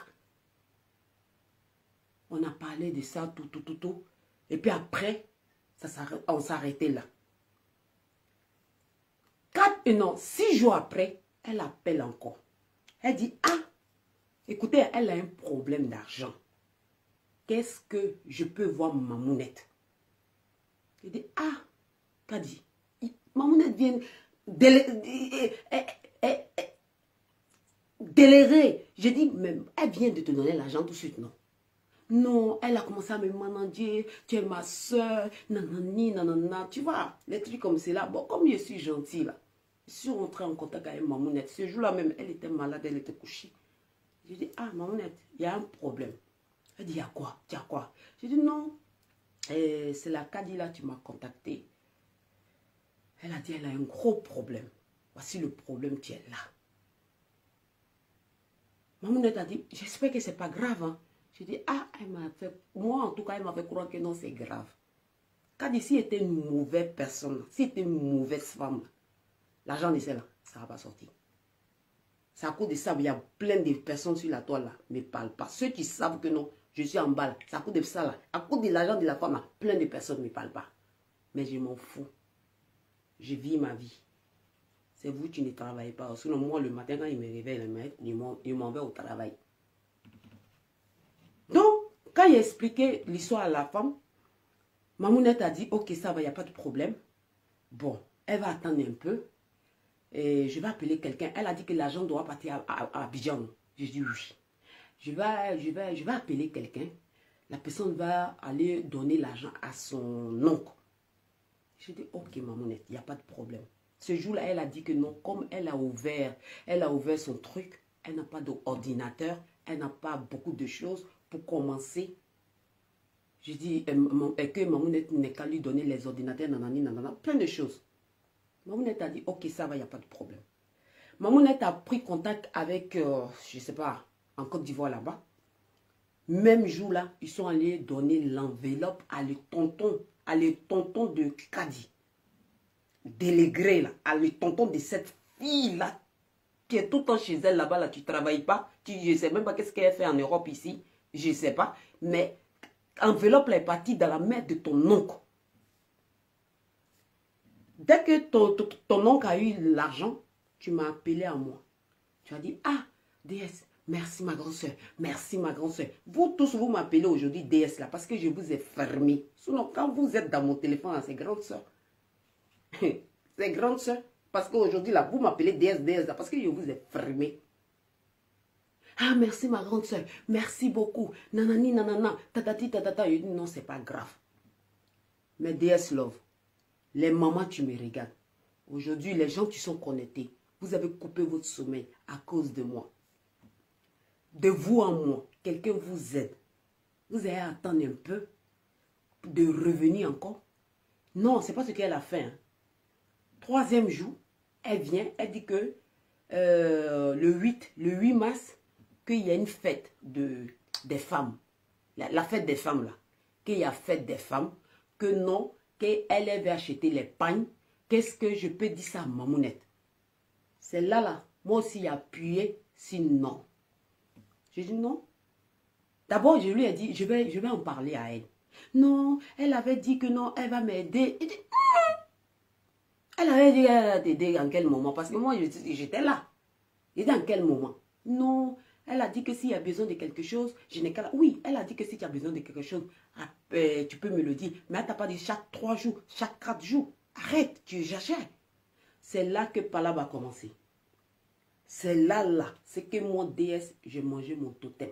On a parlé de ça, tout. Et puis après, on s'arrêtait là. 6 jours après, elle appelle encore. Elle dit, ah, écoutez, elle a un problème d'argent. Qu'est-ce que je peux voir Mamounette? Je dis, ah, Kadi, Mamounette vient délérer. Je dis, même, elle vient de te donner l'argent tout de suite, non? Non, elle a commencé à me manager, tu es ma soeur, nanani, nanana, tu vois, les trucs comme cela. Bon, comme je suis gentille là, je suis rentrée en contact avec Mamounette. Ce jour-là même, elle était malade, elle était couchée. Je dis, ah, Mamounette, il y a un problème. Elle dit, il y a quoi? Tu as quoi? Je dis, non, c'est la Kadi là, tu m'as contacté. Elle a dit, elle a un gros problème. Voici le problème qui est là. Mamounette a dit, j'espère que ce n'est pas grave. Hein. Je dis, ah, elle m'a fait, moi en tout cas, elle m'a fait croire que non, c'est grave. Kadi, si elle était une mauvaise personne, si elle était une mauvaise femme, l'argent de celle-là, ça ne va pas sortir. C'est à cause de ça, il y a plein de personnes sur la toile là, ne parlent pas. Ceux qui savent que non, je suis en bas là, c'est à cause de ça là. À cause de l'argent de la femme là, plein de personnes ne parlent pas. Mais je m'en fous. Je vis ma vie. C'est vous qui ne travaillez pas. Sinon, moi, le matin, quand il me réveille, il m'en va au travail. Donc, quand il a expliqué l'histoire à la femme, Mamounette a dit, ok, ça va, il n'y a pas de problème. Bon, elle va attendre un peu. Et je vais appeler quelqu'un. Elle a dit que l'argent doit partir à Abidjan. Je dis oui. Je vais appeler quelqu'un. La personne va aller donner l'argent à son oncle. Je dis, ok, Mamounette, il n'y a pas de problème. Ce jour-là, elle a dit que non, comme elle a ouvert son truc, elle n'a pas d'ordinateur, elle n'a pas beaucoup de choses pour commencer. Je dis que Mamounette n'est qu'à lui donner les ordinateurs, nanani, nanana, plein de choses. Mamounette a dit, ok, ça va, il n'y a pas de problème. Mamounette a pris contact avec, je ne sais pas, en Côte d'Ivoire là-bas. Même jour là, ils sont allés donner l'enveloppe à les tontons de Kadi. Délégré là, à les tontons de cette fille là, qui est tout le temps chez elle là-bas, là, tu ne travailles pas, je ne sais même pas qu'est-ce qu'elle fait en Europe ici, je ne sais pas, mais l'enveloppe est partie dans la main de ton oncle. Dès que ton oncle a eu l'argent, tu m'as appelé à moi. Tu as dit, ah, DS, merci ma grande soeur, merci ma grande soeur. Vous tous, vous m'appelez aujourd'hui DS là, parce que je vous ai fermé. Sinon, quand vous êtes dans mon téléphone, c'est grande soeur. C'est grande soeur. Parce qu'aujourd'hui, là, vous m'appelez DS là, parce que je vous ai fermé. Ah, merci ma grande soeur, merci beaucoup. Nanani, nanana, tatati, tatata. Je dis, non, c'est pas grave. Mais DS Love, les mamans, tu me regardes. Aujourd'hui, les gens qui sont connectés, vous avez coupé votre sommeil à cause de moi. De vous en moi, quelqu'un vous aide. Vous allez attendre un peu de revenir encore. Non, ce n'est pas ce qu'elle a fait. Hein. 3e jour, elle vient, elle dit que le 8 mars, qu'il y a une fête des femmes. La fête des femmes, là. Qu'il y a fête des femmes. Que non, qu'elle avait acheté les pagnes. Qu'est-ce que je peux dire ça à Mamounette? C'est là, moi aussi, j'ai appuyé sur non. J'ai dit non. D'abord, je lui ai dit, je vais en parler à elle. Non, elle avait dit que non, elle va m'aider. Elle avait dit qu'elle allait t'aider en quel moment? Parce que moi, j'étais là. J'étais en quel moment? Non, elle a dit que s'il y a besoin de quelque chose, je n'ai qu'à là. Oui, elle a dit que si tu as besoin de quelque chose, tu peux me le dire. Mais elle t'a pas dit chaque 3 jours, chaque 4 jours. Arrête, tu exagères. C'est là que Pala va commencer. C'est là, c'est que moi, DS, j'ai mangé mon totem.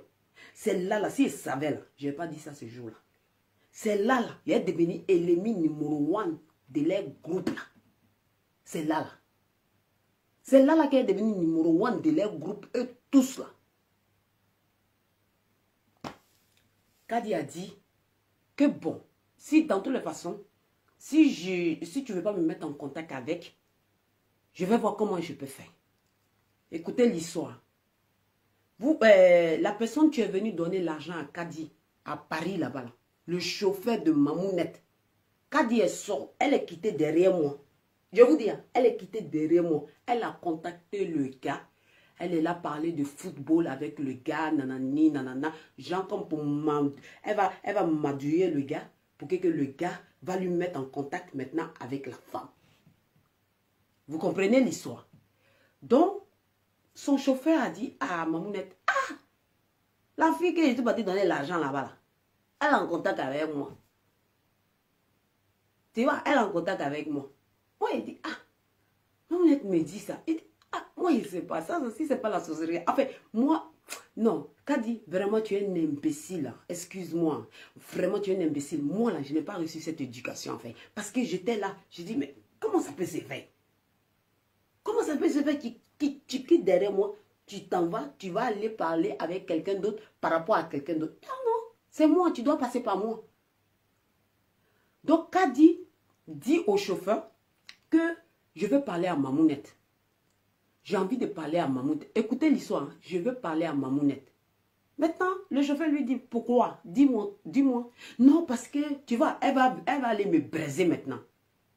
C'est là, si elle savait, là, je n'ai pas dit ça ce jour-là. C'est là, il est devenu l'ennemi numéro 1 de leur groupe, là. C'est là. C'est là, qu'il est devenu numéro 1 de leur groupe, eux tous, là. Kadi a dit que bon, si dans toutes les façons, si tu ne veux pas me mettre en contact avec, je vais voir comment je peux faire. Écoutez l'histoire. La personne qui est venue donner l'argent à Kadi, à Paris là-bas, là, le chauffeur de Mamounette, Kadi est sortie, elle est quittée derrière moi. Je vous dis, elle est quittée derrière moi. Elle a contacté le gars. Elle est là parler de football avec le gars, nanani, nanana. Genre comme pour elle va m'adouiller le gars pour que le gars va lui mettre en contact maintenant avec la femme. Vous comprenez l'histoire? Donc, son chauffeur a dit à Mamounette, ah, la fille que j'étais partie donner l'argent là-bas, là, elle est en contact avec moi. Tu vois, elle est en contact avec moi. Moi, il dit, ah, Mamounette me dit ça. Il dit, ah, moi, il ne sait pas ça, si c'est pas la sorcellerie. En fait, moi, non, Kadi, vraiment, tu es un imbécile. Excuse-moi. Vraiment, tu es un imbécile. Moi, là, je n'ai pas reçu cette éducation, en fait. Parce que j'étais là, je dis, mais comment ça peut se faire? Comment ça peut se faire que tu quittes derrière moi, tu t'en vas, tu vas aller parler avec quelqu'un d'autre par rapport à quelqu'un d'autre? Non, non, c'est moi, tu dois passer par moi. Donc, Kadi dit au chauffeur que je veux parler à Mamounette. J'ai envie de parler à Mamounette. Écoutez l'histoire, hein. Je veux parler à Mamounette. Maintenant, le chauffeur lui dit, pourquoi? Dis-moi, dis-moi. Non, parce que, tu vois, elle va aller me briser maintenant.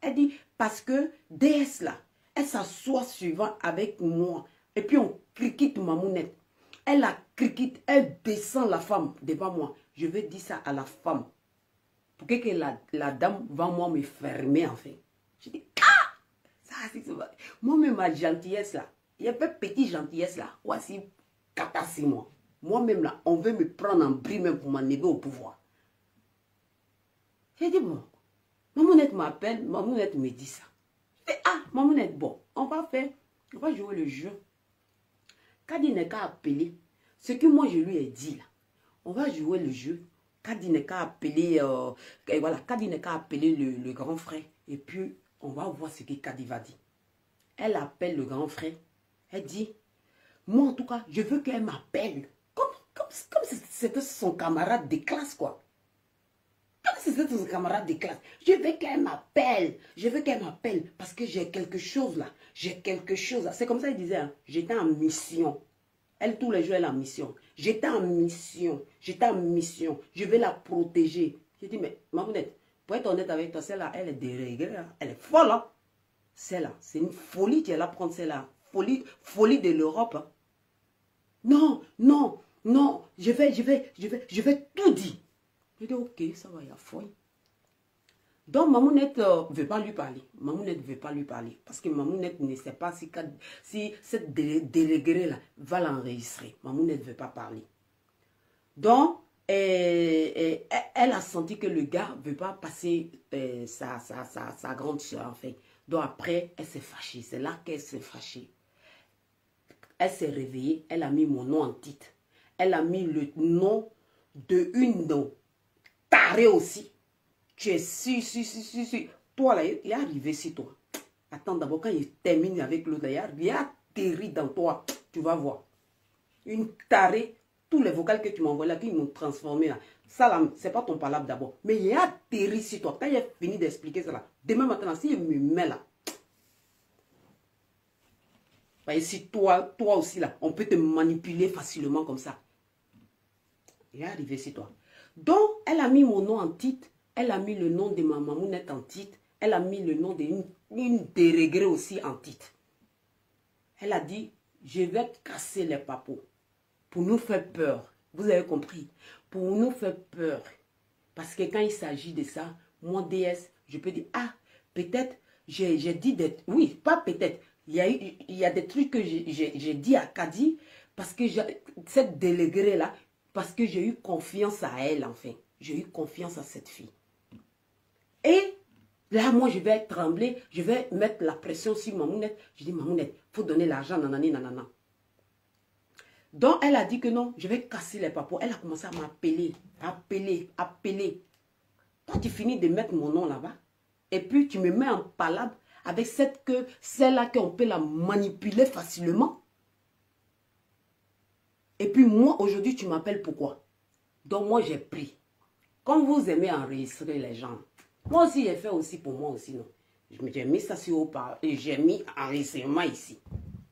Elle dit, parce que DS là, elle s'assoit souvent avec moi. Et puis on criquite Mamounette. Elle la criquite, elle descend la femme devant moi. Je veux dire ça à la femme. Pour que la dame va moi me fermer en fait. Je dis, ah! Ça, c'est ça. Moi-même, ma gentillesse là, il y a pas petite gentillesse là. Voici, catassi moi. Moi-même là, on veut me prendre en bris même pour m'enlever au pouvoir. J'ai dit, bon, Mamounette m'appelle, Mamounette me dit ça. Je dis, ah, Mamounette, bon, on va jouer le jeu. Kadi n'est qu'à appeler. Ce que moi je lui ai dit là, on va jouer le jeu. Kadi n'est qu'à appeler, voilà, Kadi n'est qu'à appeler le grand frère. Et puis, on va voir ce que Kadi va dire. Elle appelle le grand frère. Elle dit, Moi, en tout cas, je veux qu'elle m'appelle. Comme si c'était son camarade de classe, quoi. Comme si c'était son camarade de classe. Je veux qu'elle m'appelle. Je veux qu'elle m'appelle parce que j'ai quelque chose là. J'ai quelque chose là. C'est comme ça qu'il disait, hein, j'étais en mission. Elle, tous les jours, elle est en mission. J'étais en mission. J'étais en mission. Je vais la protéger. J'ai dit, mais Mamounette, pour être honnête avec toi, celle-là, elle est déréglée. Hein. Elle est folle. Hein. Celle-là, c'est une folie qu'elle a prendre celle-là. Folie de l'Europe. Hein. Non, non, non. Je vais tout dire. Je dis, ok, ça va, il y a folie. Donc, Mamounette ne veut pas lui parler. Mamounette ne veut pas lui parler. Parce que Mamounette ne sait pas si cette déléguée-là va l'enregistrer. Mamounette ne veut pas parler. Donc, elle a senti que le gars ne veut pas passer sa grande soeur, en fait. Donc, après, elle s'est fâchée. C'est là qu'elle s'est fâchée. Elle s'est réveillée. Elle a mis mon nom en titre. Elle a mis le nom de une tarée aussi. Tu es si. Toi, là, il est arrivé sur toi. Attends, d'abord, quand il termine avec l'autre, il a atterri dans toi. Tu vas voir. Une tarée. Tous les vocales que tu m'envoies là, qu'ils m'ont transformé là. Ça, là, c'est pas ton palabre d'abord. Mais il a atterri sur toi. Quand il a fini d'expliquer ça là, demain matin, s'il me met là. Et si toi aussi là, on peut te manipuler facilement comme ça. Il est arrivé sur toi. Donc, elle a mis mon nom en titre. Elle a mis le nom de ma Mamounette en titre. Elle a mis le nom d'une dérégrée aussi en titre. Elle a dit, je vais casser les papos. Pour nous faire peur. Vous avez compris? Pour nous faire peur. Parce que quand il s'agit de ça, moi, DS, je peux dire, ah, peut-être, j'ai dit d'être... Oui, pas peut-être. Il y a des trucs que j'ai dit à Kadi, parce que cette déléguée-là, parce que j'ai eu confiance à elle, enfin. J'ai eu confiance à cette fille. Et là, moi, je vais trembler, je vais mettre la pression sur Mamounette. Je dis, Mamounette, il faut donner l'argent, nanani, nanana. Donc, elle a dit que non, je vais casser les papos. Elle a commencé à m'appeler, appeler. Toi, tu finis de mettre mon nom là-bas. Et puis, tu me mets en palabre avec celle-là qu'on peut la manipuler facilement. Et puis, moi, aujourd'hui, tu m'appelles pourquoi? Donc, moi, j'ai pris. Comme vous aimez enregistrer les gens, moi aussi, j'ai fait aussi pour moi aussi, non. J'ai mis ça sur haut-parleur et j'ai mis enregistrement ici.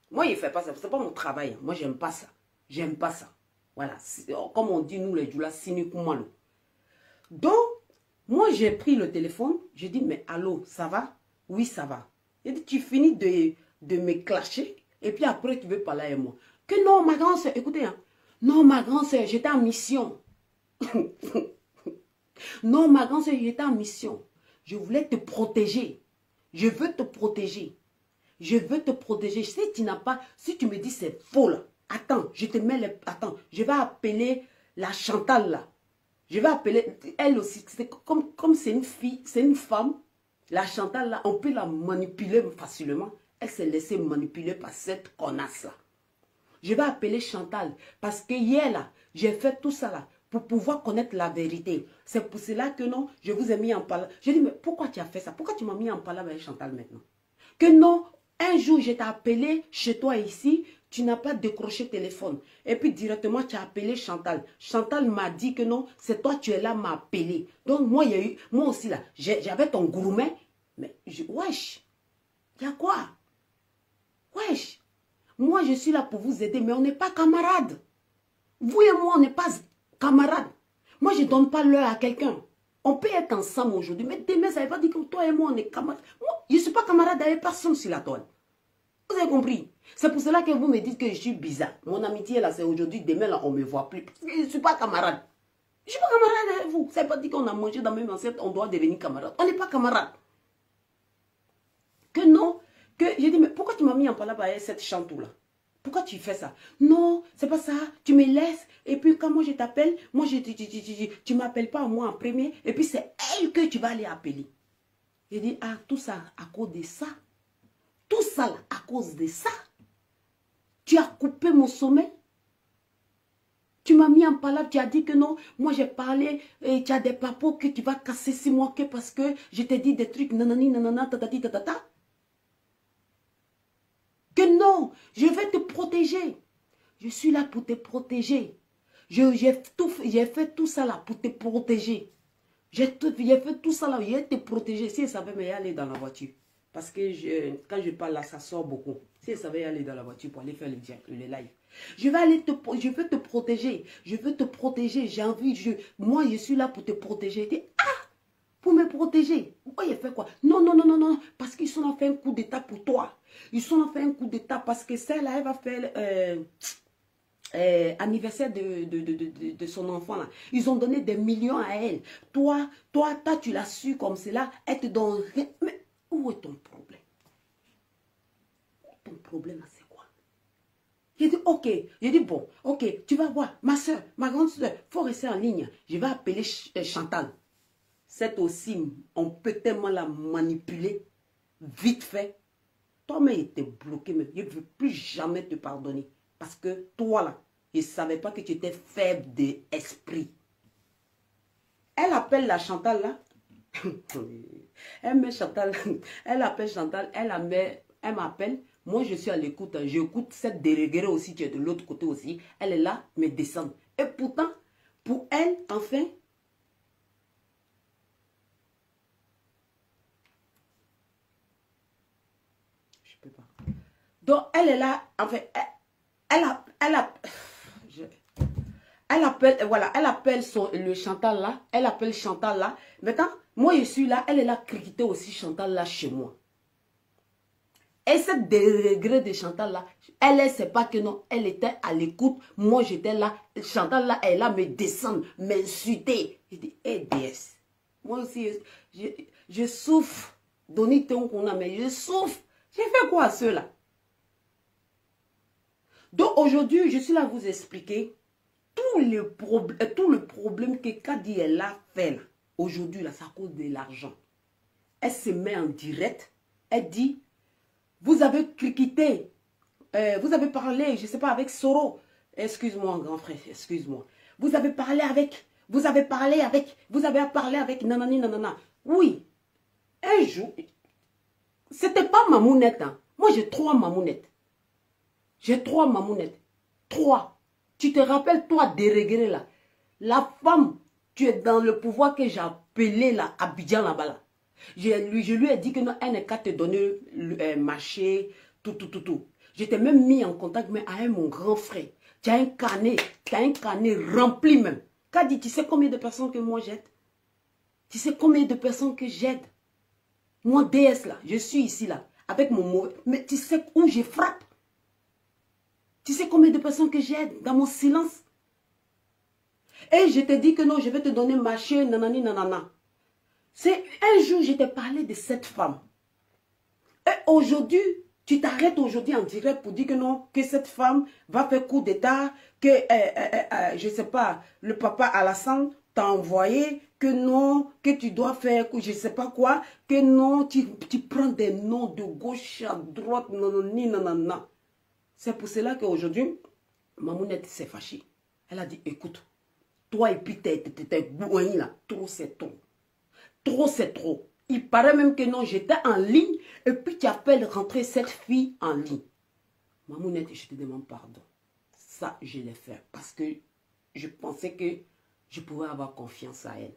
Moi, il ne fait pas ça. Ce n'est pas mon travail. Moi, j'aime pas ça. J'aime pas ça. Voilà. Comme on dit, nous, les Djoula, sinikumalo. Donc, moi, j'ai pris le téléphone. J'ai dit, mais allô, ça va? Oui, ça va. J'ai dit, tu finis de me clasher. Et puis après, tu veux parler avec moi. Que non, ma grande soeur, écoutez, hein. Non, ma grande soeur, j'étais en mission. Non, ma grande soeur, j'étais en mission. Je voulais te protéger. Je veux te protéger. Je veux te protéger. Si tu n'as pas, si tu me dis c'est faux là, attends, je te mets les, attends, je vais appeler la Chantal là. Je vais appeler, elle aussi, comme c'est une fille, c'est une femme, la Chantal là, on peut la manipuler facilement. Elle s'est laissée manipuler par cette connasse là. Je vais appeler Chantal parce que hier là, j'ai fait tout ça là pour pouvoir connaître la vérité. C'est pour cela que non, je vous ai mis en palabre. Je dis, mais pourquoi tu as fait ça? Pourquoi tu m'as mis en palabre avec Chantal maintenant? Que non, un jour, je t'ai appelé chez toi ici, tu n'as pas décroché téléphone. Et puis directement, tu as appelé Chantal. Chantal m'a dit que non, c'est toi, tu es là, m'a appelé. Donc moi, il y a eu, moi aussi là, j'avais ton gourmet. Mais, wesh, il y a quoi? Wesh, moi je suis là pour vous aider, mais on n'est pas camarades. Vous et moi, on n'est pas camarades. Moi, je ne donne pas l'heure à quelqu'un. On peut être ensemble aujourd'hui, mais demain, ça ne veut pas dire que toi et moi, on est camarades. Moi, je ne suis pas camarade avec personne sur la toile. Vous avez compris? C'est pour cela que vous me dites que je suis bizarre. Mon amitié, là, c'est aujourd'hui, demain, là, on ne me voit plus. Parce que je ne suis pas camarade. Je ne suis pas camarade avec vous. Ça ne veut pas dire qu'on a mangé dans la même assiette, on doit devenir camarade. On n'est pas camarade. Que non, que j'ai dit, mais pourquoi tu m'as mis en palabre avec cette chantou-là? Pourquoi tu fais ça? Non, c'est pas ça. Tu me laisses. Et puis quand moi je t'appelle, moi tu ne m'appelles pas moi en premier. Et puis c'est elle que tu vas aller appeler. J'ai dit, ah, tout ça à cause de ça. Tout ça là, à cause de ça. Tu as coupé mon sommeil. Tu m'as mis en palabre, tu as dit que non. Moi j'ai parlé, et tu as des papos que tu vas casser 6 mois que parce que je t'ai dit des trucs nanani nanana tatati tatata. Que non, je vais te protéger. Je suis là pour te protéger. J'ai fait tout ça là pour te protéger. J'ai fait tout ça là, je vais te protéger. Si elle savait, mais aller dans la voiture. Parce que quand je parle là, ça sort beaucoup. Si elle savait aller dans la voiture pour aller faire le live. Je veux te protéger. Je veux te protéger. J'ai envie, moi je suis là pour te protéger. Dis, ah, pour me protéger. Pourquoi il fait quoi? Non, non, non, non, non. Parce qu'ils sont en fait un coup d'état pour toi. Ils sont en fait un coup d'état parce que celle-là, elle va faire anniversaire de son enfant là. Ils ont donné des millions à elle. Toi, tu l'as su comme cela. Elle te donne rien. Mais où est ton problème? Ton problème là, c'est quoi? J'ai dit, ok. J'ai dit, bon, ok, tu vas voir. Ma soeur, ma grande soeur, il faut rester en ligne. Je vais appeler Chantal. Cette aussi, on peut tellement la manipuler. Vite fait. Toi-même, il était bloqué. Mais je ne veux plus jamais te pardonner. Parce que toi, là, je ne savais pas que tu étais faible d'esprit. Elle appelle la Chantal, là. Elle met Chantal. Elle appelle Chantal. Elle m'appelle. Moi, je suis à l'écoute. J'écoute cette dérégrée aussi qui est de l'autre côté aussi. Elle est là, me descend. Et pourtant, pour elle, enfin, je peux pas. Donc, elle est là, enfin, elle appelle, voilà, elle appelle le Chantal là, elle appelle Chantal là. Maintenant, moi je suis là, elle est là, critiquer aussi Chantal là chez moi. Et cette déregrée de Chantal là, elle ne sait pas que non, elle était à l'écoute. Moi j'étais là, Chantal là, elle est là me descendre, m'insulter. Je dis, hé déesse, moi aussi, je souffre. Donnez ton qu'on a, mais je souffre. J'ai fait quoi à ceux-là? Donc aujourd'hui, je suis là à vous expliquer tout le problème que Kadi elle a fait. Aujourd'hui, là, c'est à cause de l'argent. Elle se met en direct. Elle dit, vous avez cliqué, vous avez parlé, je ne sais pas, avec Soro. Excuse-moi, grand frère, excuse-moi. Vous avez parlé avec, nanani, nanana. Oui, un jour, c'était pas Mamounette. Hein. Moi, j'ai 3 Mamounettes. J'ai 3 Mamounettes. 3. Tu te rappelles, toi, dérégré là. La femme, tu es dans le pouvoir que j'ai appelé là, Abidjan là-bas là. Je lui ai dit que non, elle n'est qu'à te donner le marché, tout. Je t'ai même mis en contact mais avec mon grand frère. Tu as un carnet rempli même. Qu'a dit, tu sais combien de personnes que moi j'aide? Tu sais combien de personnes que j'aide? Moi, DS là, je suis ici là, avec mon mauvais. Mais tu sais où je frappe? Tu sais combien de personnes que j'aide dans mon silence? Et je te dis que non, je vais te donner marché, nanani, nanana. C'est un jour, je t'ai parlé de cette femme. Et aujourd'hui, tu t'arrêtes aujourd'hui en direct pour dire que non, que cette femme va faire coup d'état, que, je ne sais pas, le papa Alassane t'a envoyé, que non, que tu dois faire, je ne sais pas quoi, que non, tu prends des noms de gauche à droite, nanani, nanana. C'est pour cela qu'aujourd'hui, Mamounette s'est fâchée. Elle a dit, écoute, toi et puis t'es bourrin là, trop c'est trop. Trop c'est trop. Il paraît même que non, j'étais en ligne et puis tu appelles rentrer cette fille en ligne. Mamounette, je te demande pardon. Ça, je l'ai fait parce que je pensais que je pouvais avoir confiance à elle.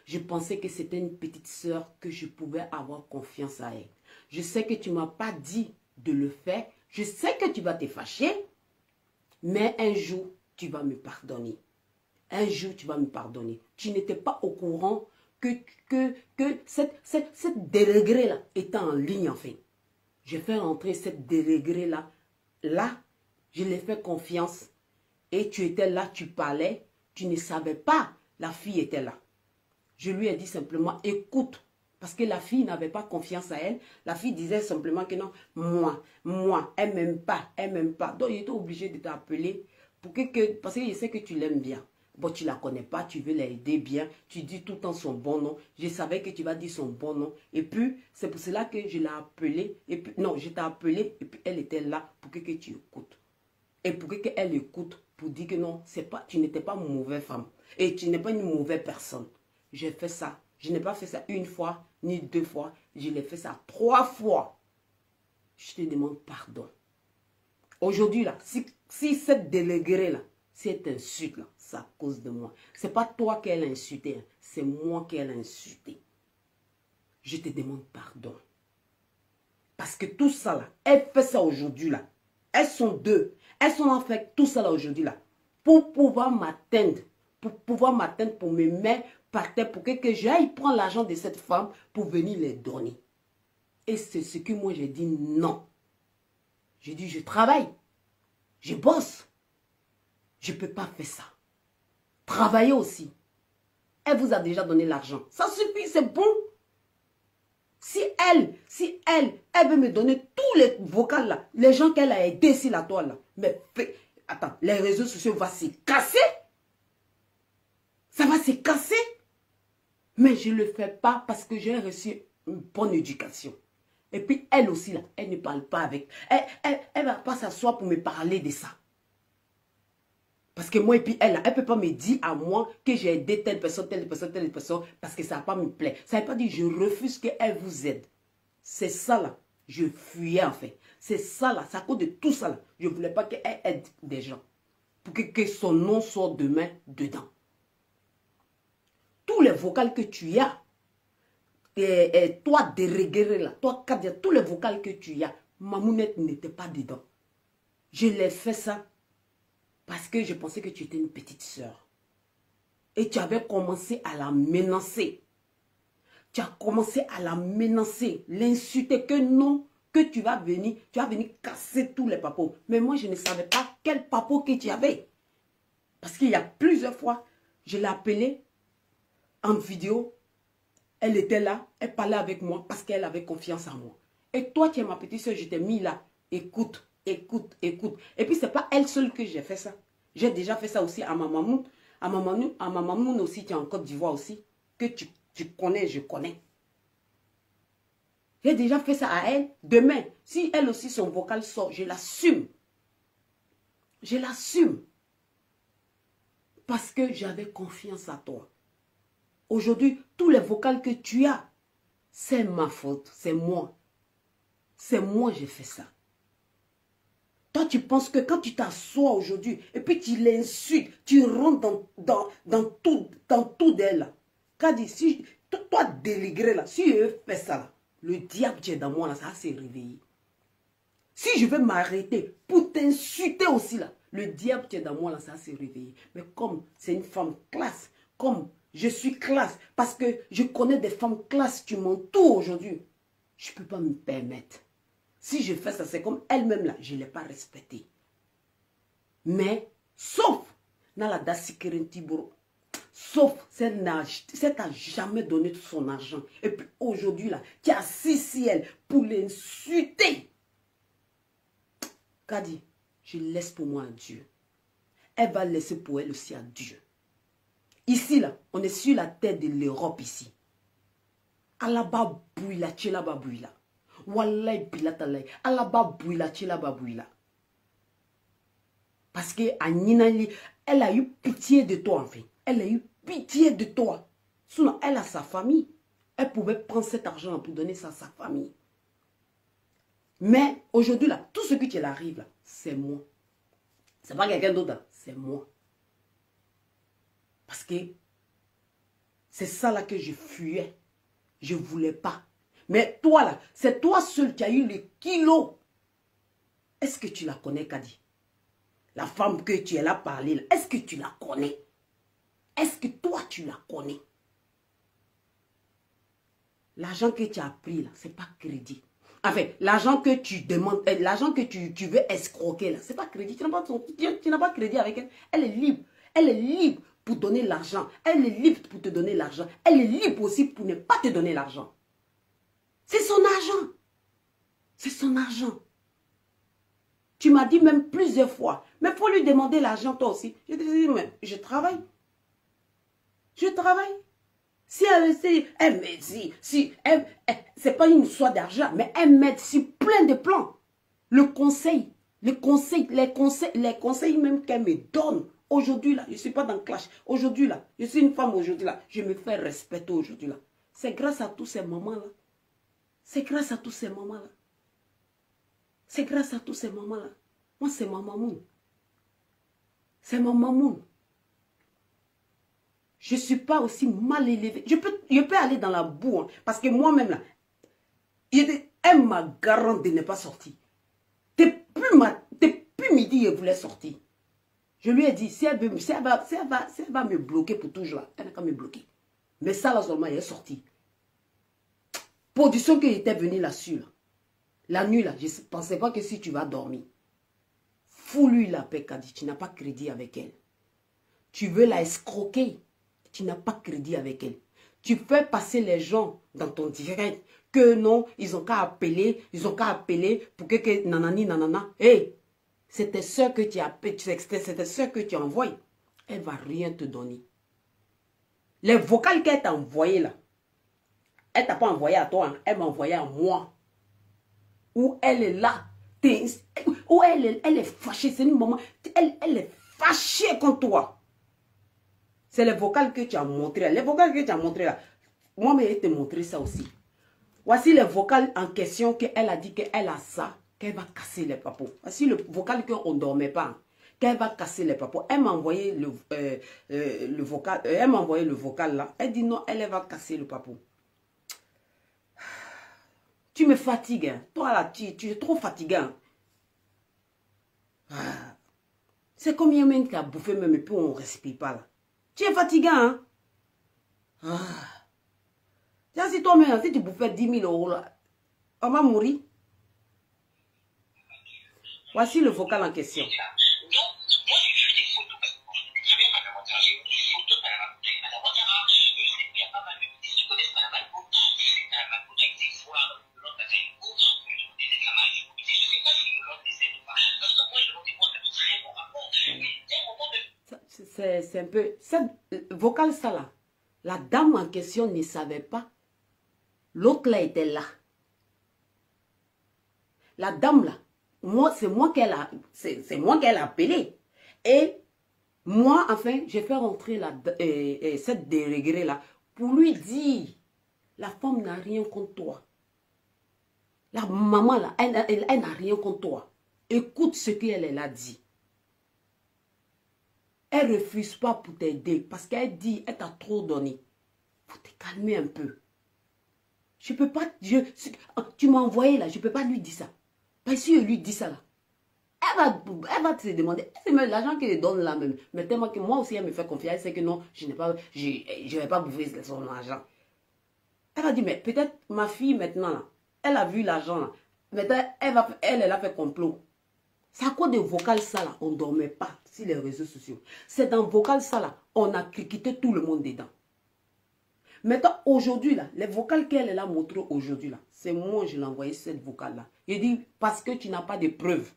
Je pensais que c'était une petite sœur que je pouvais avoir confiance à elle. Je sais que tu ne m'as pas dit de le faire. Je sais que tu vas te fâcher. Mais un jour, tu vas me pardonner. Un jour, tu vas me pardonner. Tu n'étais pas au courant que cette dérégrée-là était en ligne, enfin. J'ai fait rentrer cette dérégrée-là. Là, je l'ai fait confiance. Et tu étais là, tu parlais. Tu ne savais pas. La fille était là. Je lui ai dit simplement, écoute. Parce que la fille n'avait pas confiance à elle. La fille disait simplement que non, moi, elle m'aime pas, elle m'aime pas. Donc, il était obligé de t'appeler parce que je sais que tu l'aimes bien. Bon, tu ne la connais pas, tu veux l'aider bien. Tu dis tout le temps son bon nom. Je savais que tu vas dire son bon nom. Et puis, c'est pour cela que je l'ai appelée. Et puis, non, je t'ai appelé et puis elle était là pour que tu écoutes. Et pour qu'elle écoute, pour dire que non, tu n'étais pas une mauvaise femme. Et tu n'es pas une mauvaise personne. J'ai fait ça. Je n'ai pas fait ça une fois, ni 2 fois. Je l'ai fait ça 3 fois. Je te demande pardon. Aujourd'hui, là, si cette déléguée-là, cette insulte-là, c'est à cause de moi. Ce n'est pas toi qu'elle a insulté, hein, c'est moi qu'elle a insulté. Je te demande pardon. Parce que tout ça, là, elle fait ça aujourd'hui, là. Elles sont deux. Elles sont en fait tout ça, là, aujourd'hui, là. Pour pouvoir m'atteindre. Pour me mettre par terre, pour que j'aille prendre l'argent de cette femme pour venir les donner. Et c'est ce que moi, j'ai dit non. J'ai dit, je travaille. Je bosse. Je ne peux pas faire ça. Travailler aussi. Elle vous a déjà donné l'argent. Ça suffit, c'est bon. Si elle veut me donner tous les vocals là, les gens qu'elle a aidés sur la toile là, mais attends, les réseaux sociaux vont se casser. Ça va se casser. Mais je ne le fais pas parce que j'ai reçu une bonne éducation. Et puis elle aussi là, elle ne parle pas avec. Elle ne va pas s'asseoir pour me parler de ça. Parce que moi et puis elle ne peut pas me dire à moi que j'ai aidé telle personne, parce que ça ne va pas me plaire. Ça ne veut pas dire que je refuse qu'elle vous aide. C'est ça là, je fuyais en fait. C'est ça là, c'est à cause de tout ça là. Je ne voulais pas qu'elle aide des gens. Pour que son nom sorte demain dedans. Tous les vocals que tu as, et toi dérégué là, toi Kadia, tous les vocals que tu as, Mamounette n'était pas dedans. Je l'ai fait ça parce que je pensais que tu étais une petite soeur. Et tu avais commencé à la menacer. Tu as commencé à la menacer, l'insulter que non, que tu vas venir casser tous les papos. Mais moi, je ne savais pas quel papo que tu avais. Parce qu'il y a plusieurs fois, je l'ai appelée en vidéo. Elle était là, elle parlait avec moi parce qu'elle avait confiance en moi. Et toi, tu es ma petite soeur, je t'ai mis là. Écoute, écoute, écoute. Et puis, ce n'est pas elle seule que j'ai fait ça. J'ai déjà fait ça aussi à ma maman. À ma maman aussi, tu es en Côte d'Ivoire aussi. Que tu connais, je connais. J'ai déjà fait ça à elle. Demain, si elle aussi, son vocal sort, je l'assume. Je l'assume. Parce que j'avais confiance à toi. Aujourd'hui, tous les vocals que tu as, c'est ma faute, c'est moi. C'est moi qui j'ai fait ça. Toi, tu penses que quand tu t'assois aujourd'hui, et puis tu l'insultes, tu rentres dans tout d'elle. Kadi, si toi déligré là, si je fais ça là, le diable qui est dans moi là, ça va se réveiller. Si je veux m'arrêter pour t'insulter aussi là, le diable qui est dans moi là, ça va se réveiller. Mais comme c'est une femme classe, comme je suis classe, parce que je connais des femmes classe qui m'entourent aujourd'hui, je ne peux pas me permettre. Si je fais ça, c'est comme elle-même là, je ne l'ai pas respectée. Mais, sauf, dans la Dassikerentiboro, sauf, cette n'a jamais donné son argent. Et puis aujourd'hui là, tu as assis elle pour l'insulter. Kadi, je laisse pour moi à Dieu. Elle va laisser pour elle aussi à Dieu. Ici là, on est sur la terre de l'Europe ici. Alaba bouila, tchelaba bouila. Wallahi bilatalai. Alaba bouila, tchelaba bouila. Parce que Aninali, elle a eu pitié de toi en fait. Elle a eu pitié de toi. Sinon, elle a sa famille. Elle pouvait prendre cet argent pour donner ça à sa famille. Mais aujourd'hui là, tout ce qui te arrive là, c'est moi. C'est pas quelqu'un d'autre, c'est moi. Parce que c'est ça là que je fuyais. Je ne voulais pas. Mais toi là, c'est toi seul qui as eu les kilos. Est-ce que tu la connais, Kadi? La femme que tu es là parler là, est-ce que tu la connais? Est-ce que toi tu la connais? L'argent que tu as pris là, ce n'est pas crédit. Enfin, l'argent que tu demandes, l'argent que tu veux escroquer là, ce n'est pas crédit. Tu n'as pas crédit avec elle. Elle est libre. Elle est libre pour donner l'argent. Elle est libre pour te donner l'argent. Elle est libre aussi pour ne pas te donner l'argent. C'est son argent. C'est son argent. Tu m'as dit même plusieurs fois, mais il faut lui demander l'argent toi aussi. Je te dis, mais je travaille. Je travaille. Si elle m'aide, c'est pas une histoire d'argent, mais elle m'aide sur plein de plans. Le conseil, les conseils même qu'elle me donne. Aujourd'hui là, je ne suis pas dans le clash. Aujourd'hui là, je suis une femme aujourd'hui là, je me fais respecter aujourd'hui là. C'est grâce à tous ces moments là. C'est grâce à tous ces moments là. C'est grâce à tous ces moments là. Moi, c'est ma maman. C'est ma maman. Je ne suis pas aussi mal élevée. Je peux aller dans la boue. Hein, parce que moi-même, là, elle m'a garanti de ne pas sortir. Depuis midi, elle voulait sortir. Je lui ai dit, si elle va me bloquer pour toujours, là, elle n'a qu'à me bloquer. Mais ça, là, seulement, elle est sortie. Position qu'elle était venue là-dessus, là. La nuit, là, je ne pensais pas que si tu vas dormir, fous-lui la paix, Kadi, tu n'as pas crédit avec elle. Tu veux la escroquer, tu n'as pas crédit avec elle. Tu fais passer les gens dans ton direct que non, ils ont qu'à appeler pour que nanani, nanana. Hé, c'est tes soeurs que tu as appelé, c'est tes soeurs que tu envoies. Elle ne va rien te donner. Les vocales qu'elle t'a envoyées là, elle ne t'a pas envoyé à toi, hein, elle m'a envoyé à moi. Où elle est là, où elle est fâchée, c'est une maman, elle est fâchée contre toi. C'est les vocales que tu as montrées. Les vocales que tu as montrées là, moi, je vais te montrer ça aussi. Voici les vocales en question qu'elle a dit qu'elle a ça, qu'elle va casser les papos. Voici le vocal qu'on ne dormait pas, qu'elle va casser les papos. Elle m'a envoyé le vocal, elle m'a envoyé le vocal là. Elle dit non, elle va casser le papou. Tu me fatigues, hein. Toi là, tu es trop fatiguant. Ah. C'est combien même tu as bouffé même et puis on ne respire pas là. Tu es fatiguant, hein? Ah. Si toi-même, si tu bouffais 10 000 euros là, on va mourir. Voici le vocal en question. C'est un peu... Cette vocale, ça là, la dame en question ne savait pas. L'autre là était là. La dame là, c'est moi qu'elle a appelé. Et moi, enfin, j'ai fait rentrer cette dérégrée là pour lui dire, la femme n'a rien contre toi. La maman là, elle n'a rien contre toi. Écoute ce qu'elle a dit. Elle ne refuse pas pour t'aider parce qu'elle dit, elle t'a trop donné. Il faut te calmer un peu. Je peux pas, tu m'as envoyé là, je ne peux pas lui dire ça. Parce que si je lui dis ça là, elle va te demander, c'est même l'argent qu'elle donne là même. Mais tellement que moi aussi elle me fait confiance, elle sait que non, je ne vais pas bouffer son argent. Elle va dire, mais peut-être ma fille maintenant là, elle a vu l'argent là. Maintenant, elle a fait complot. C'est à cause de vocal ça là, on ne dormait pas sur les réseaux sociaux. C'est dans vocal ça là, on a quitté tout le monde dedans. Maintenant, aujourd'hui, là, les vocales qu'elle a montrées aujourd'hui, là, c'est moi, je l'ai envoyé cette vocale-là. Je dis, parce que tu n'as pas de preuves.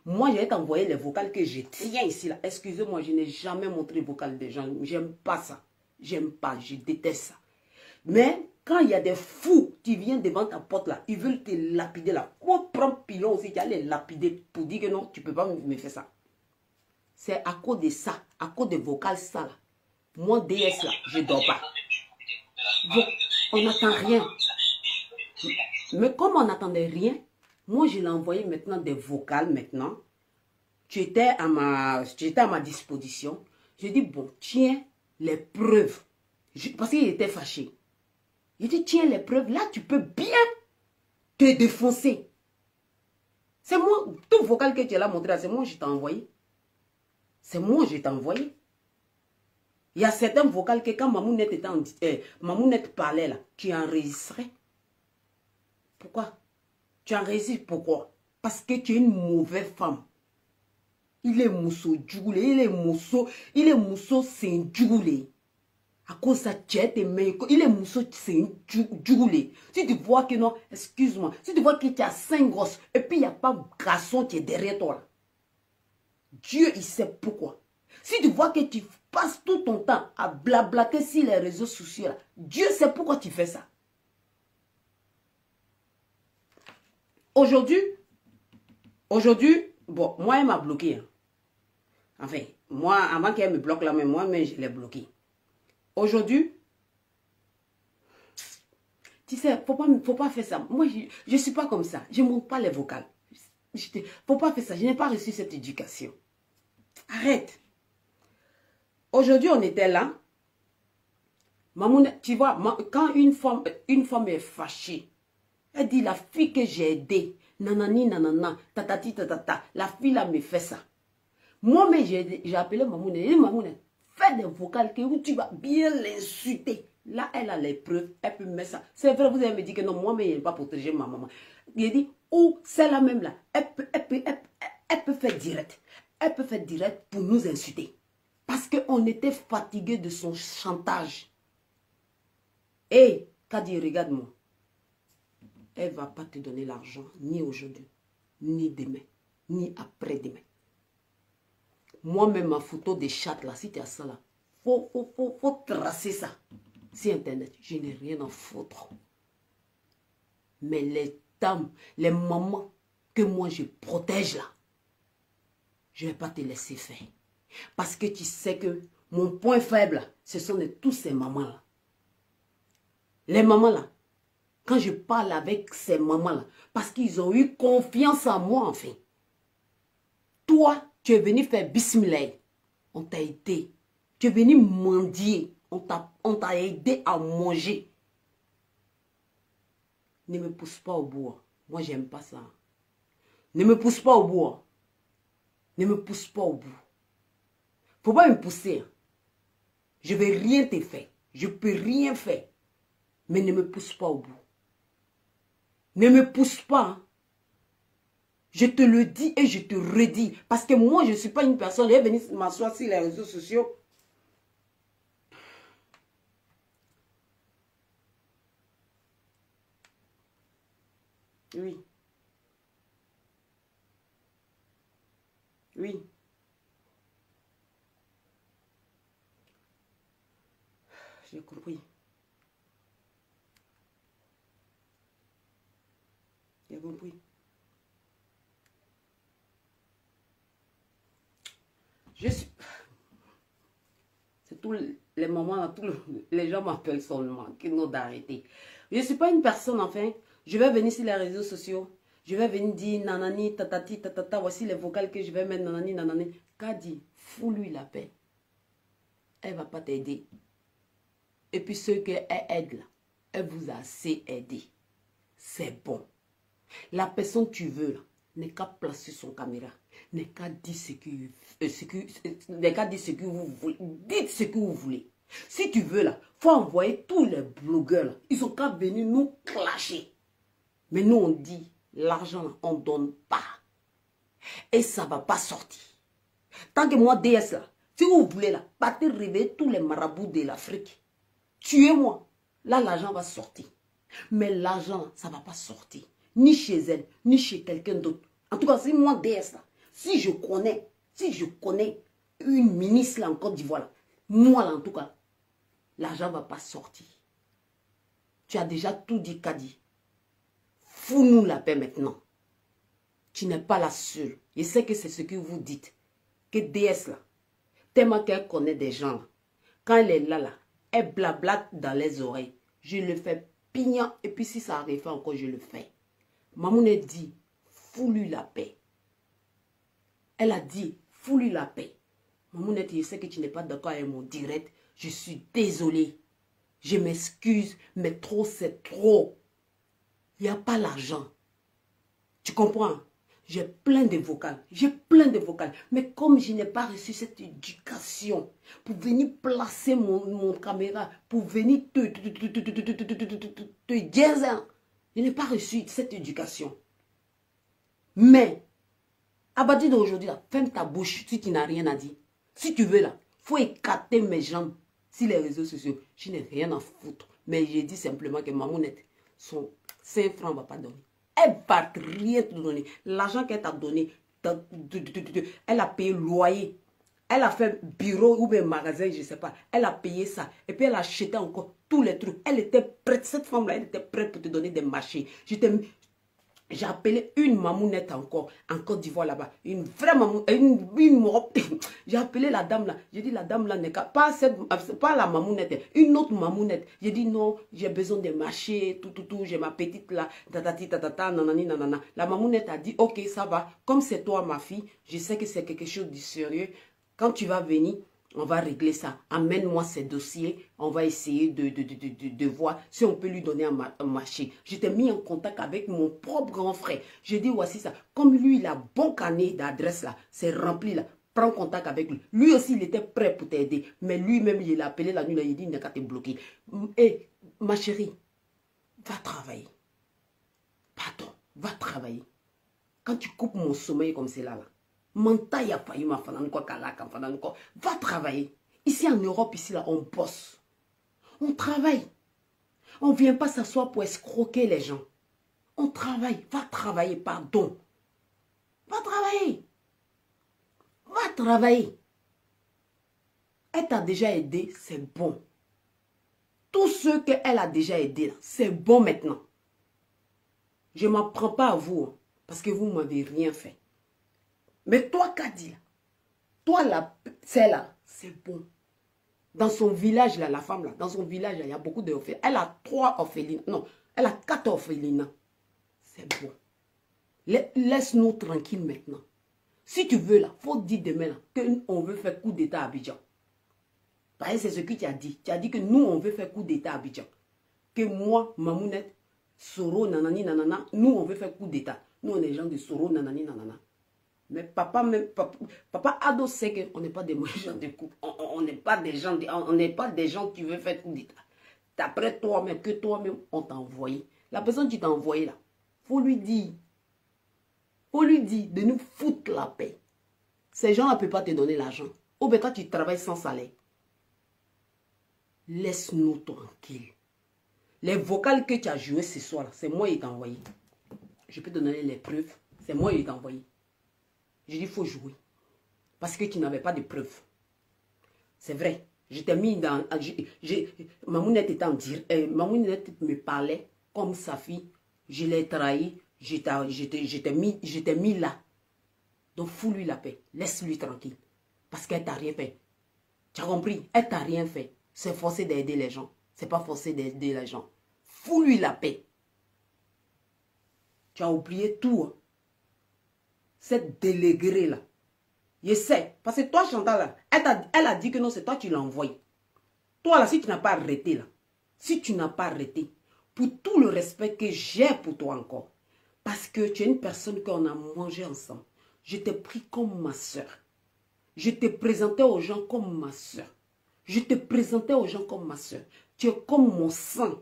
Moi, je vais t'envoyer les vocales que je tiens ici, là. Excusez-moi, je n'ai jamais montré vocales des gens. J'aime pas ça. J'aime pas, je déteste ça. Mais, quand il y a des fous qui viennent devant ta porte, là, ils veulent te lapider, là. On prend pilon aussi, tu vas les lapider pour dire que non, tu ne peux pas me faire ça. C'est à cause de ça, à cause de vocales ça, là. Moi, DS, là, je ne dors pas. Donc, on n'attend rien. Mais comme on n'attendait rien, moi je l'ai envoyé maintenant des vocales maintenant. Tu étais à ma disposition. Je dis bon, tiens les preuves. Parce qu'il était fâché. Je dis tiens les preuves. Là tu peux bien te défoncer. C'est moi, tout vocal que tu as montré, c'est moi je t'ai envoyé. C'est moi je t'ai envoyé. Il y a certains vocales que quand Mamounette parlait là, tu enregistrais. Pourquoi? Tu enregistres pourquoi? Parce que tu es une mauvaise femme. Il est mousseau djoulé, il est mousseau c'est djoulé. À cause de ça, tu es tes mains, il est mousseau c'est djoulé. Si tu vois que non, excuse-moi, si tu vois que tu as 5 gosses et puis il n'y a pas de garçon qui est derrière toi là, Dieu il sait pourquoi. Si tu vois que tu passes tout ton temps à blablater sur les réseaux sociaux, là, Dieu sait pourquoi tu fais ça. Aujourd'hui, bon, moi, elle m'a bloqué. Hein. Enfin, moi, avant qu'elle me bloque là, mais moi-même, je l'ai bloqué. Aujourd'hui, tu sais, faut pas faire ça. Moi, je ne suis pas comme ça. Je ne monte pas les vocales. Faut pas faire ça. Je n'ai pas reçu cette éducation. Arrête. Aujourd'hui, on était là. Maman, tu vois, quand une femme est fâchée, elle dit, la fille que j'ai aidée, nanani, nanana, tatati, tatata, la fille là me fait ça. Moi-même, j'ai appelé Mamoune. Et Mamoune, fais des vocales où tu vas bien l'insulter. Là, elle a les preuves, elle peut mettre ça. C'est vrai, vous allez me dire que non, moi-même, je n'ai pas protégé ma maman. Il dit, oh, celle-là même là, elle peut faire direct. Elle peut faire direct pour nous insulter. Parce qu'on était fatigué de son chantage. Hé, Kadi, regarde-moi. Elle ne va pas te donner l'argent, ni aujourd'hui, ni demain, ni après-demain. Moi-même, ma photo des chats, là, si tu as ça, là, faut tracer ça. Si Internet, je n'ai rien à foutre. Mais les dames, les mamans que moi je protège là, je ne vais pas te laisser faire. Parce que tu sais que mon point faible, là, ce sont de tous ces mamans-là. Les mamans là, quand je parle avec ces mamans-là, parce qu'ils ont eu confiance en moi, enfin. Toi, tu es venu faire bismillah. On t'a aidé. Tu es venu mendier. On t'a aidé à manger. Ne me pousse pas au bois. Moi, j'aime pas ça. Ne me pousse pas au bois. Ne me pousse pas au bout. Faut pas me pousser. Je vais rien te faire. Je peux rien faire. Mais ne me pousse pas au bout. Ne me pousse pas. Je te le dis et je te redis. Parce que moi, je ne suis pas une personne. Je vais venir m'asseoir sur les réseaux sociaux. Oui. Oui. J'ai compris. J'ai compris. Je suis... C'est tous les moments là, les gens m'appellent seulement, qui n'ont d'arrêter. Je ne suis pas une personne, enfin. Je vais venir sur les réseaux sociaux. Je vais venir dire nanani, tatati, tatata. Voici les vocales que je vais mettre nanani, nanani. Kadi, fous-lui la paix. Elle ne va pas t'aider. Et puis ceux qu'elle aide là, elle vous a assez aidé. C'est bon. La personne que tu veux là, n'est qu'à placer son caméra. N'est qu'à dire ce que vous voulez. Dites ce que vous voulez. Si tu veux là, faut envoyer tous les blogueurs là. Ils sont qu'à venir nous clasher. Mais nous on dit, l'argent là, on ne donne pas. Et ça ne va pas sortir. Tant que moi DS là, si vous voulez là, partez réveiller tous les marabouts de l'Afrique. Tuez-moi. Là l'argent va sortir. Mais l'argent, ça ne va pas sortir. Ni chez elle, ni chez quelqu'un d'autre. En tout cas, c'est moi DS là. Si je connais une ministre là en Côte d'Ivoire, moi là en tout cas, l'argent ne va pas sortir. Tu as déjà tout dit, Kadi. Fous-nous la paix maintenant. Tu n'es pas la seule. Je sais que c'est ce que vous dites. Que DS là, tellement qu'elle connaît des gens là. Quand elle est là, elle blablate dans les oreilles. Je le fais pignant et puis si ça arrive encore, je le fais. Mamoune dit, fous-lui la paix. Elle a dit, fous-lui la paix. Mamoune dit, je sais que tu n'es pas d'accord avec mon direct. Je suis désolée. Je m'excuse, mais trop, c'est trop. Il n'y a pas l'argent. Tu comprends? J'ai plein de vocales. J'ai plein de vocales. Mais comme je n'ai pas reçu cette éducation pour venir placer mon caméra, pour venir te dire, je n'ai pas reçu cette éducation. Mais, à partir d'aujourd'hui, ferme ta bouche si tu n'as rien à dire. Si tu veux, là, faut écarter mes jambes sur les réseaux sociaux. Je n'ai rien à foutre. Mais j'ai dit simplement que Mamounette, son 5 francs ne va pas donner. Elle ne va rien te donner. L'argent qu'elle t'a donné, elle a payé loyer. Elle a fait bureau ou bien magasin, je ne sais pas. Elle a payé ça. Et puis elle a acheté encore tous les trucs. Elle était prête, cette femme-là, elle était prête pour te donner des marchés. Je J'ai appelé une mamounette encore, en Côte d'Ivoire là-bas. Une vraie mamounette, j'ai appelé la dame là. J'ai dit la dame là n'est pas la mamounette, une autre mamounette. J'ai dit non, j'ai besoin de marcher, tout, j'ai ma petite là, tatati, tatata, nanani, nanana. La mamounette a dit ok, ça va. Comme c'est toi ma fille, je sais que c'est quelque chose de sérieux. Quand tu vas venir, on va régler ça. Amène-moi ces dossiers. On va essayer de voir si on peut lui donner un marché. J'étais mis en contact avec mon propre grand frère. J'ai dit, voici ça. Comme lui, il a bon carnet d'adresse là. C'est rempli là. Prends contact avec lui. Lui aussi, il était prêt pour t'aider. Mais lui-même, il l'a appelé la nuit. Là, il dit, il n'a qu'à te bloquer. Hé, ma chérie, va travailler. Pardon, va travailler. Quand tu coupes mon sommeil comme c'est là, va travailler. Ici en Europe, ici là, on bosse. On travaille. On ne vient pas s'asseoir pour escroquer les gens. On travaille. Va travailler, pardon. Va travailler. Va travailler. Elle t'a déjà aidé, c'est bon. Tous ceux qu'elle a déjà aidé, c'est bon maintenant. Je ne m'en prends pas à vous, hein, parce que vous ne m'avez rien fait. Mais toi, Kadi, toi, celle-là, c'est bon. Dans son village, là, la femme, là, dans son village, là, il y a beaucoup d'orphelins. Elle a 3 orphelins. Non, elle a 4 orphelins. C'est bon. Laisse-nous tranquilles maintenant. Si tu veux, là, il faut dire demain qu'on veut faire coup d'État à Abidjan. Parce que c'est ce que tu as dit. Tu as dit que nous, on veut faire coup d'État à Abidjan. Que moi, Mamounette, Soro, nanani, nanana, nous, on veut faire coup d'État. Nous, on est gens de Soro, nanani, nanana. Mais papa Ado sait qu'on n'est pas des gens de couple. On n'est pas des gens, on n'est pas des gens qui veulent faire coup d'État. D'après toi-même, que toi-même, on t'a envoyé. La personne qui t'a envoyé là, faut lui dire de nous foutre la paix. Ces gens-là ne peuvent pas te donner l'argent. Ou bien toi, tu travailles sans salaire. Laisse-nous tranquilles. Les vocales que tu as jouées ce soir, c'est moi qui t'ai envoyé. Je peux te donner les preuves. C'est moi qui t'ai envoyé. Je dis, il faut jouer. Parce que tu n'avais pas de preuves. C'est vrai. Je t'ai mis dans... Mamounette était en direct. Mamounette me parlait comme sa fille. Je l'ai trahi. Je t'ai mis là. Donc, fous-lui la paix. Laisse-lui tranquille. Parce qu'elle t'a rien fait. Tu as compris? Elle t'a rien fait. C'est forcé d'aider les gens. C'est pas forcé d'aider les gens. Fous-lui la paix. Tu as oublié tout. Hein. Cette déléguée là. Je sais. Parce que toi, Chantal, là, elle a dit que non, c'est toi qui l'as envoyé. Toi, là, si tu n'as pas arrêté, là. Si tu n'as pas arrêté, pour tout le respect que j'ai pour toi encore, parce que tu es une personne qu'on a mangé ensemble, je t'ai pris comme ma soeur. Je te présentais aux gens comme ma soeur. Je te présentais aux gens comme ma soeur. Tu es comme mon sang.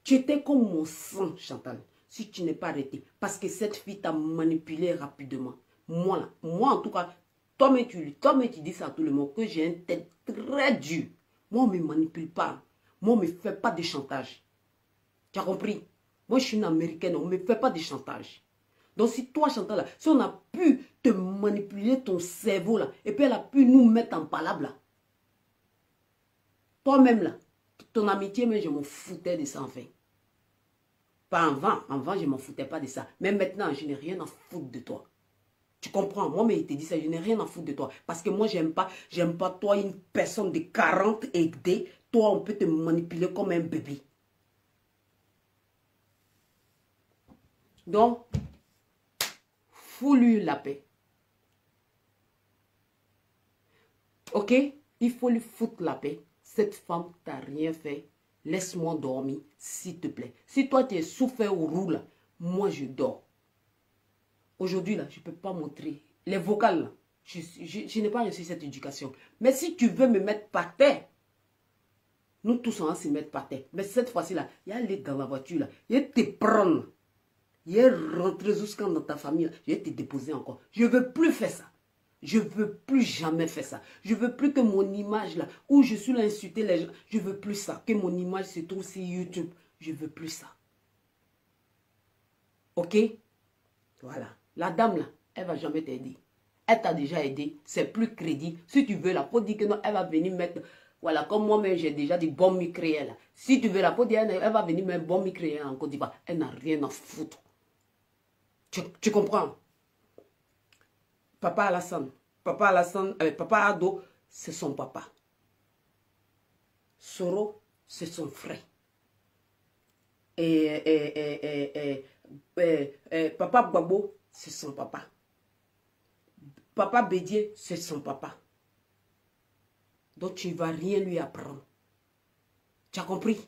Tu étais comme mon sang, Chantal. Si tu n'es pas arrêté. Parce que cette fille t'a manipulé rapidement. Moi, en tout cas, toi-même tu dis ça à tout le monde, que j'ai une tête très dure. Moi, on ne me manipule pas. Moi, on ne me fait pas de chantage. Tu as compris? Moi, je suis une Américaine, on ne me fait pas de chantage. Donc, si toi, Chantal, là, si on a pu te manipuler ton cerveau, là, et puis elle a pu nous mettre en palabre, là. Toi-même, là, ton amitié, mais je m'en foutais de ça, en fait. Pas avant. Avant, je ne m'en foutais pas de ça. Mais maintenant, je n'ai rien à foutre de toi. Tu comprends? Moi, mais il te dit ça, je n'ai rien à foutre de toi. Parce que moi, j'aime pas toi, une personne de 40 aidée. Toi, on peut te manipuler comme un bébé. Donc, fous-lui la paix. Ok? Il faut lui foutre la paix. Cette femme t'a rien fait. Laisse-moi dormir, s'il te plaît. Si toi, tu es souffert au roux, là, moi, je dors. Aujourd'hui, là, je ne peux pas montrer. Les vocales, là, je n'ai pas reçu cette éducation. Mais si tu veux me mettre par terre, nous tous, on va se mettre par terre. Mais cette fois-ci, là, il y a aller dans la voiture, là. Il y a te prendre. Il y a rentrer jusqu'à dans ta famille, là. Je vais te déposer encore. Je ne veux plus faire ça. Je ne veux plus jamais faire ça. Je ne veux plus que mon image, là, où je suis là insulter les gens, je ne veux plus ça. Que mon image se trouve sur YouTube. Je ne veux plus ça. Ok? Voilà. La dame, là, elle ne va jamais t'aider. Elle t'a déjà aidé. C'est plus crédible. Si tu veux, la peau dit que non, elle va venir mettre... Voilà, comme moi-même, j'ai déjà dit bon micréel. Si tu veux, la peau dit, elle va venir mettre bon micréel en Côte d'Ivoire. Elle n'a rien à foutre. Tu comprends? Papa Alassane, Papa Ado, c'est son papa. Soro, c'est son frère. Papa Gbagbo, c'est son papa. Papa Bédier, c'est son papa. Donc tu ne vas rien lui apprendre. Tu as compris?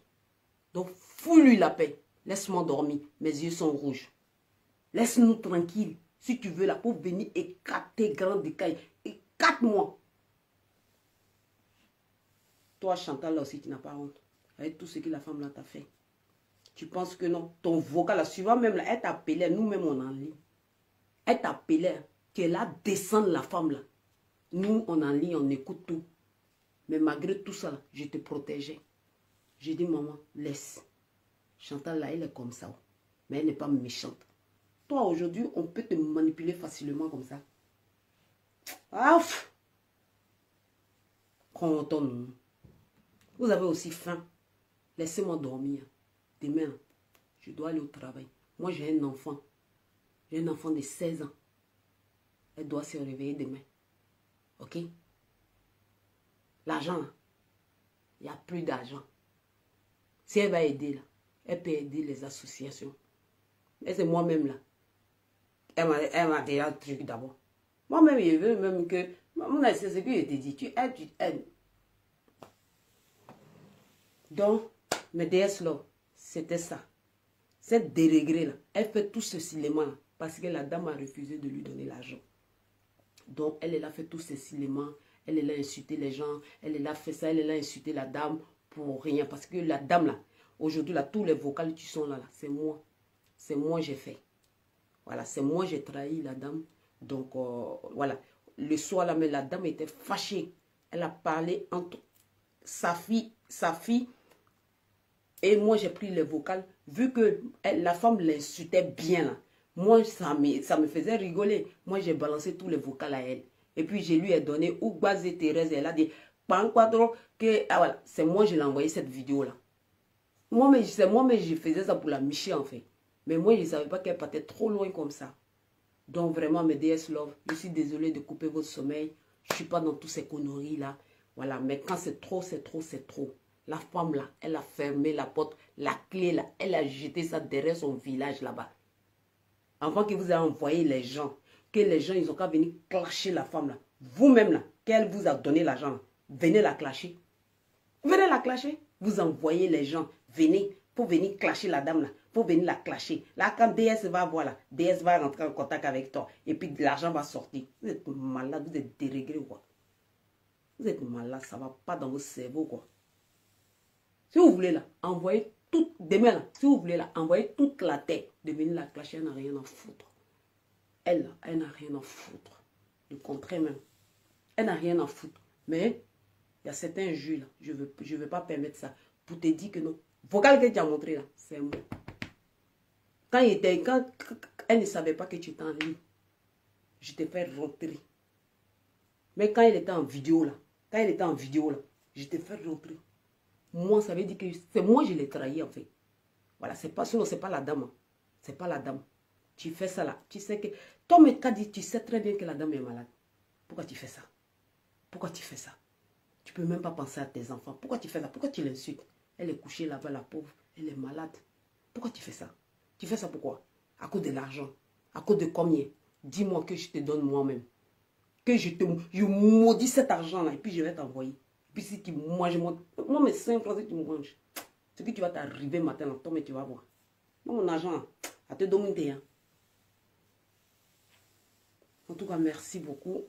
Donc fous-lui la paix. Laisse-moi dormir. Mes yeux sont rouges. Laisse-nous tranquilles. Si tu veux, la pauvre venir écarter grande écaille. Écarte-moi. Toi, Chantal, là aussi, tu n'as pas honte. Avec tout ce que la femme là t'a fait. Tu penses que non? Ton vocal, là, suivant même, là, elle t'appelait. Nous-mêmes, on est en ligne. Elle t'appelait. Tu es là, descendre la femme là. Nous, on est en ligne, on écoute tout. Mais malgré tout ça, là, je te protégeais. J'ai dit, maman, laisse. Chantal, là, elle est comme ça. Mais elle n'est pas méchante. Toi, aujourd'hui, on peut te manipuler facilement comme ça. Ah, content. Vous avez aussi faim. Laissez-moi dormir. Demain, je dois aller au travail. Moi, j'ai un enfant. J'ai un enfant de 16 ans. Elle doit se réveiller demain. Ok? L'argent, il n'y a plus d'argent. Si elle va aider, là, elle peut aider les associations. Mais c'est moi-même, là. Elle m'a déjà le truc d'abord. Moi-même, je veux même que... C'est ce que je t'ai dit. Tu aides. Donc, mes DS là, c'était ça. Cette dérégrée là, elle fait tout ce cinéma là, parce que la dame a refusé de lui donner l'argent. Donc, elle a fait tous ces cinémas. Elle a insulté les gens. Elle a fait ça. Elle a insulté la dame pour rien. Parce que la dame là, aujourd'hui là, tous les vocales qui sont là, c'est moi. C'est moi j'ai fait. Voilà, c'est moi j'ai trahi la dame. Donc, voilà. Le soir là, mais la dame était fâchée. Elle a parlé entre sa fille et moi j'ai pris les vocales. Vu que la femme l'insultait bien là. Moi, ça me faisait rigoler. Moi, j'ai balancé tous les vocales à elle. Et puis, je lui ai donné Ougbaze Thérèse. Elle a dit, que, ah voilà, c'est moi, je l'ai envoyé cette vidéo-là. Moi-même, je faisais ça pour la micher, en fait. Mais moi, je ne savais pas qu'elle partait trop loin comme ça. Donc, vraiment, mes DS Love, je suis désolée de couper votre sommeil. Je ne suis pas dans toutes ces conneries-là. Voilà, mais quand c'est trop, c'est trop, c'est trop. La femme, là, elle a fermé la porte. La clé, là, elle a jeté ça derrière son village, là-bas. Avant que vous ayez envoyé les gens, que les gens, ils ont qu'à venir clasher la femme là. Vous-même là, qu'elle vous a donné l'argent, venez la clasher. Venez la clasher. Vous envoyez les gens, venez, pour venir clasher la dame là, pour venir la clasher. Là, quand DS va voir là, DS va rentrer en contact avec toi, et puis l'argent va sortir. Vous êtes malade, vous êtes déréglé quoi. Vous êtes malade, ça ne va pas dans vos cerveaux quoi. Si vous voulez là, envoyez tout, demain là, si vous voulez là, envoyez toute la tête de venir la clasher, elle n'a rien à foutre. Elle n'a rien à foutre. Le contraire même. Elle n'a rien à foutre. Mais, il y a certains jus là, je ne veux pas permettre ça. Pour te dire que non. Vocal que tu as montré là, c'est moi. Quand elle ne savait pas que tu étais en ligne, je t'ai fait rentrer. Mais quand elle était en vidéo là, je t'ai fait rentrer. Moi, ça veut dire que c'est moi je l'ai trahi en fait. Voilà, c'est pas la dame. C'est pas la dame. Tu fais ça là. Tu sais que... Toi, mais tu sais très bien que la dame est malade. Pourquoi tu fais ça? Pourquoi tu fais ça? Tu peux même pas penser à tes enfants. Pourquoi tu fais ça? Pourquoi tu l'insultes? Elle est couchée là-bas, la pauvre. Elle est malade. Pourquoi tu fais ça? Tu fais ça pourquoi? À cause de l'argent. À cause de combien? Dis-moi que je te donne moi-même. Que je maudis cet argent-là et puis je vais t'envoyer. Puis si tu manges, moi mes 5 francs, si tu manges, ce que tu vas t'arriver matin, là, toi, mais tu vas voir. Moi, mon argent, à te dominer. Hein. En tout cas, merci beaucoup.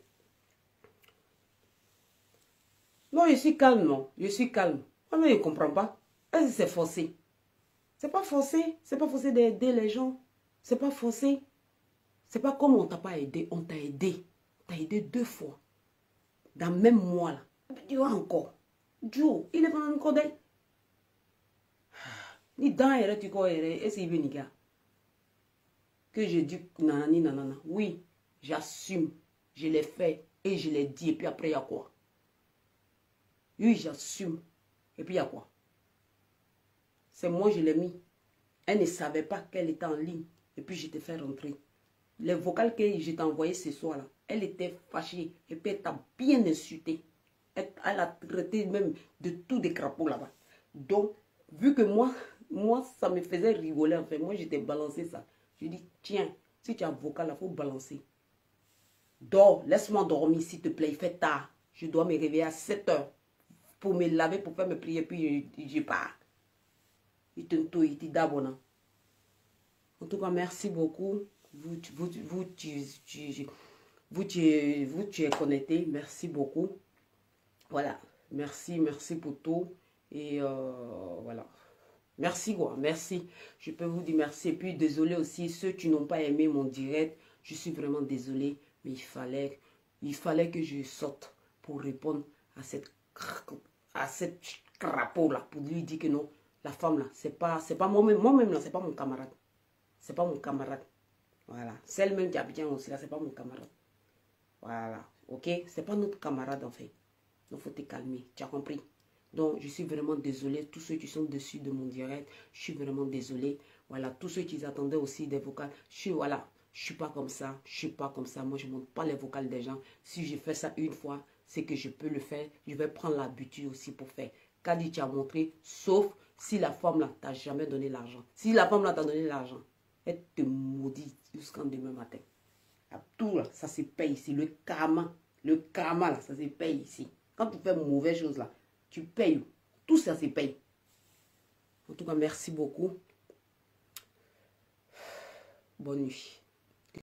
Non, je suis calme, non. Je suis calme. Moi, mais je ne comprends pas. Est-ce que c'est forcé? C'est pas forcé. C'est pas forcé d'aider les gens. C'est pas forcé. C'est pas comme on t'a pas aidé. On t'a aidé. On t'a aidé 2 fois. Dans le même mois, là. Tu vois encore. Joe, il est pas encore d'elle. Ni dans et tu crois, est-ce qu'il veut ni gars? Que je dis nanani nanana. Oui, j'assume. Je l'ai fait et je l'ai dit. Et puis après, il y a quoi? Oui, j'assume. Et puis il y a quoi? C'est moi, je l'ai mis. Elle ne savait pas qu'elle était en ligne. Et puis je t'ai fait rentrer. les vocales que je t'ai envoyées ce soir là, elle était fâchée. Et puis elle t'a bien insulté. Elle a traité même de tous des crapauds là-bas. Donc, vu que moi, ça me faisait rigoler en fait. Moi, j'étais balancé ça. Je dis, tiens, si tu as un vocal, il faut balancer. Dors, laisse-moi dormir s'il te plaît, il fait tard. Je dois me réveiller à 7 heures pour me laver, pour faire mes prières, puis je pars. Il te d'abonner. En tout cas, merci beaucoup. Vous, tu es connecté. Merci beaucoup. Voilà. Merci pour tout. Et voilà. Merci quoi, merci. Je peux vous dire merci. Et puis désolé aussi, ceux qui n'ont pas aimé mon direct, je suis vraiment désolé. Mais il fallait que je sorte pour répondre à cette crapaud là, pour lui dire que non, la femme là, c'est pas moi-même là, c'est pas mon camarade. C'est pas mon camarade. Voilà. Celle même qui habite aussi là, c'est pas mon camarade. Voilà. Ok? C'est pas notre camarade en fait. Donc faut te calmer. Tu as compris? Donc je suis vraiment désolée. Tous ceux qui sont dessus de mon direct, je suis vraiment désolée. Voilà. Tous ceux qui attendaient aussi des vocales, voilà. Je suis pas comme ça. Je suis pas comme ça. Moi, je ne montre pas les vocales des gens. Si je fais ça une fois, c'est que je peux le faire. Je vais prendre l'habitude aussi pour faire. Kadi, tu as montré, sauf si la femme là t'a jamais donné l'argent. Si la femme là t'a donné l'argent, elle te maudit jusqu'en demain matin. Tout là, ça se paye ici. Le karma là, ça se paye ici. Quand tu fais mauvaise chose là, tu payes. Tout ça se paye. En tout cas, merci beaucoup. Bonne nuit.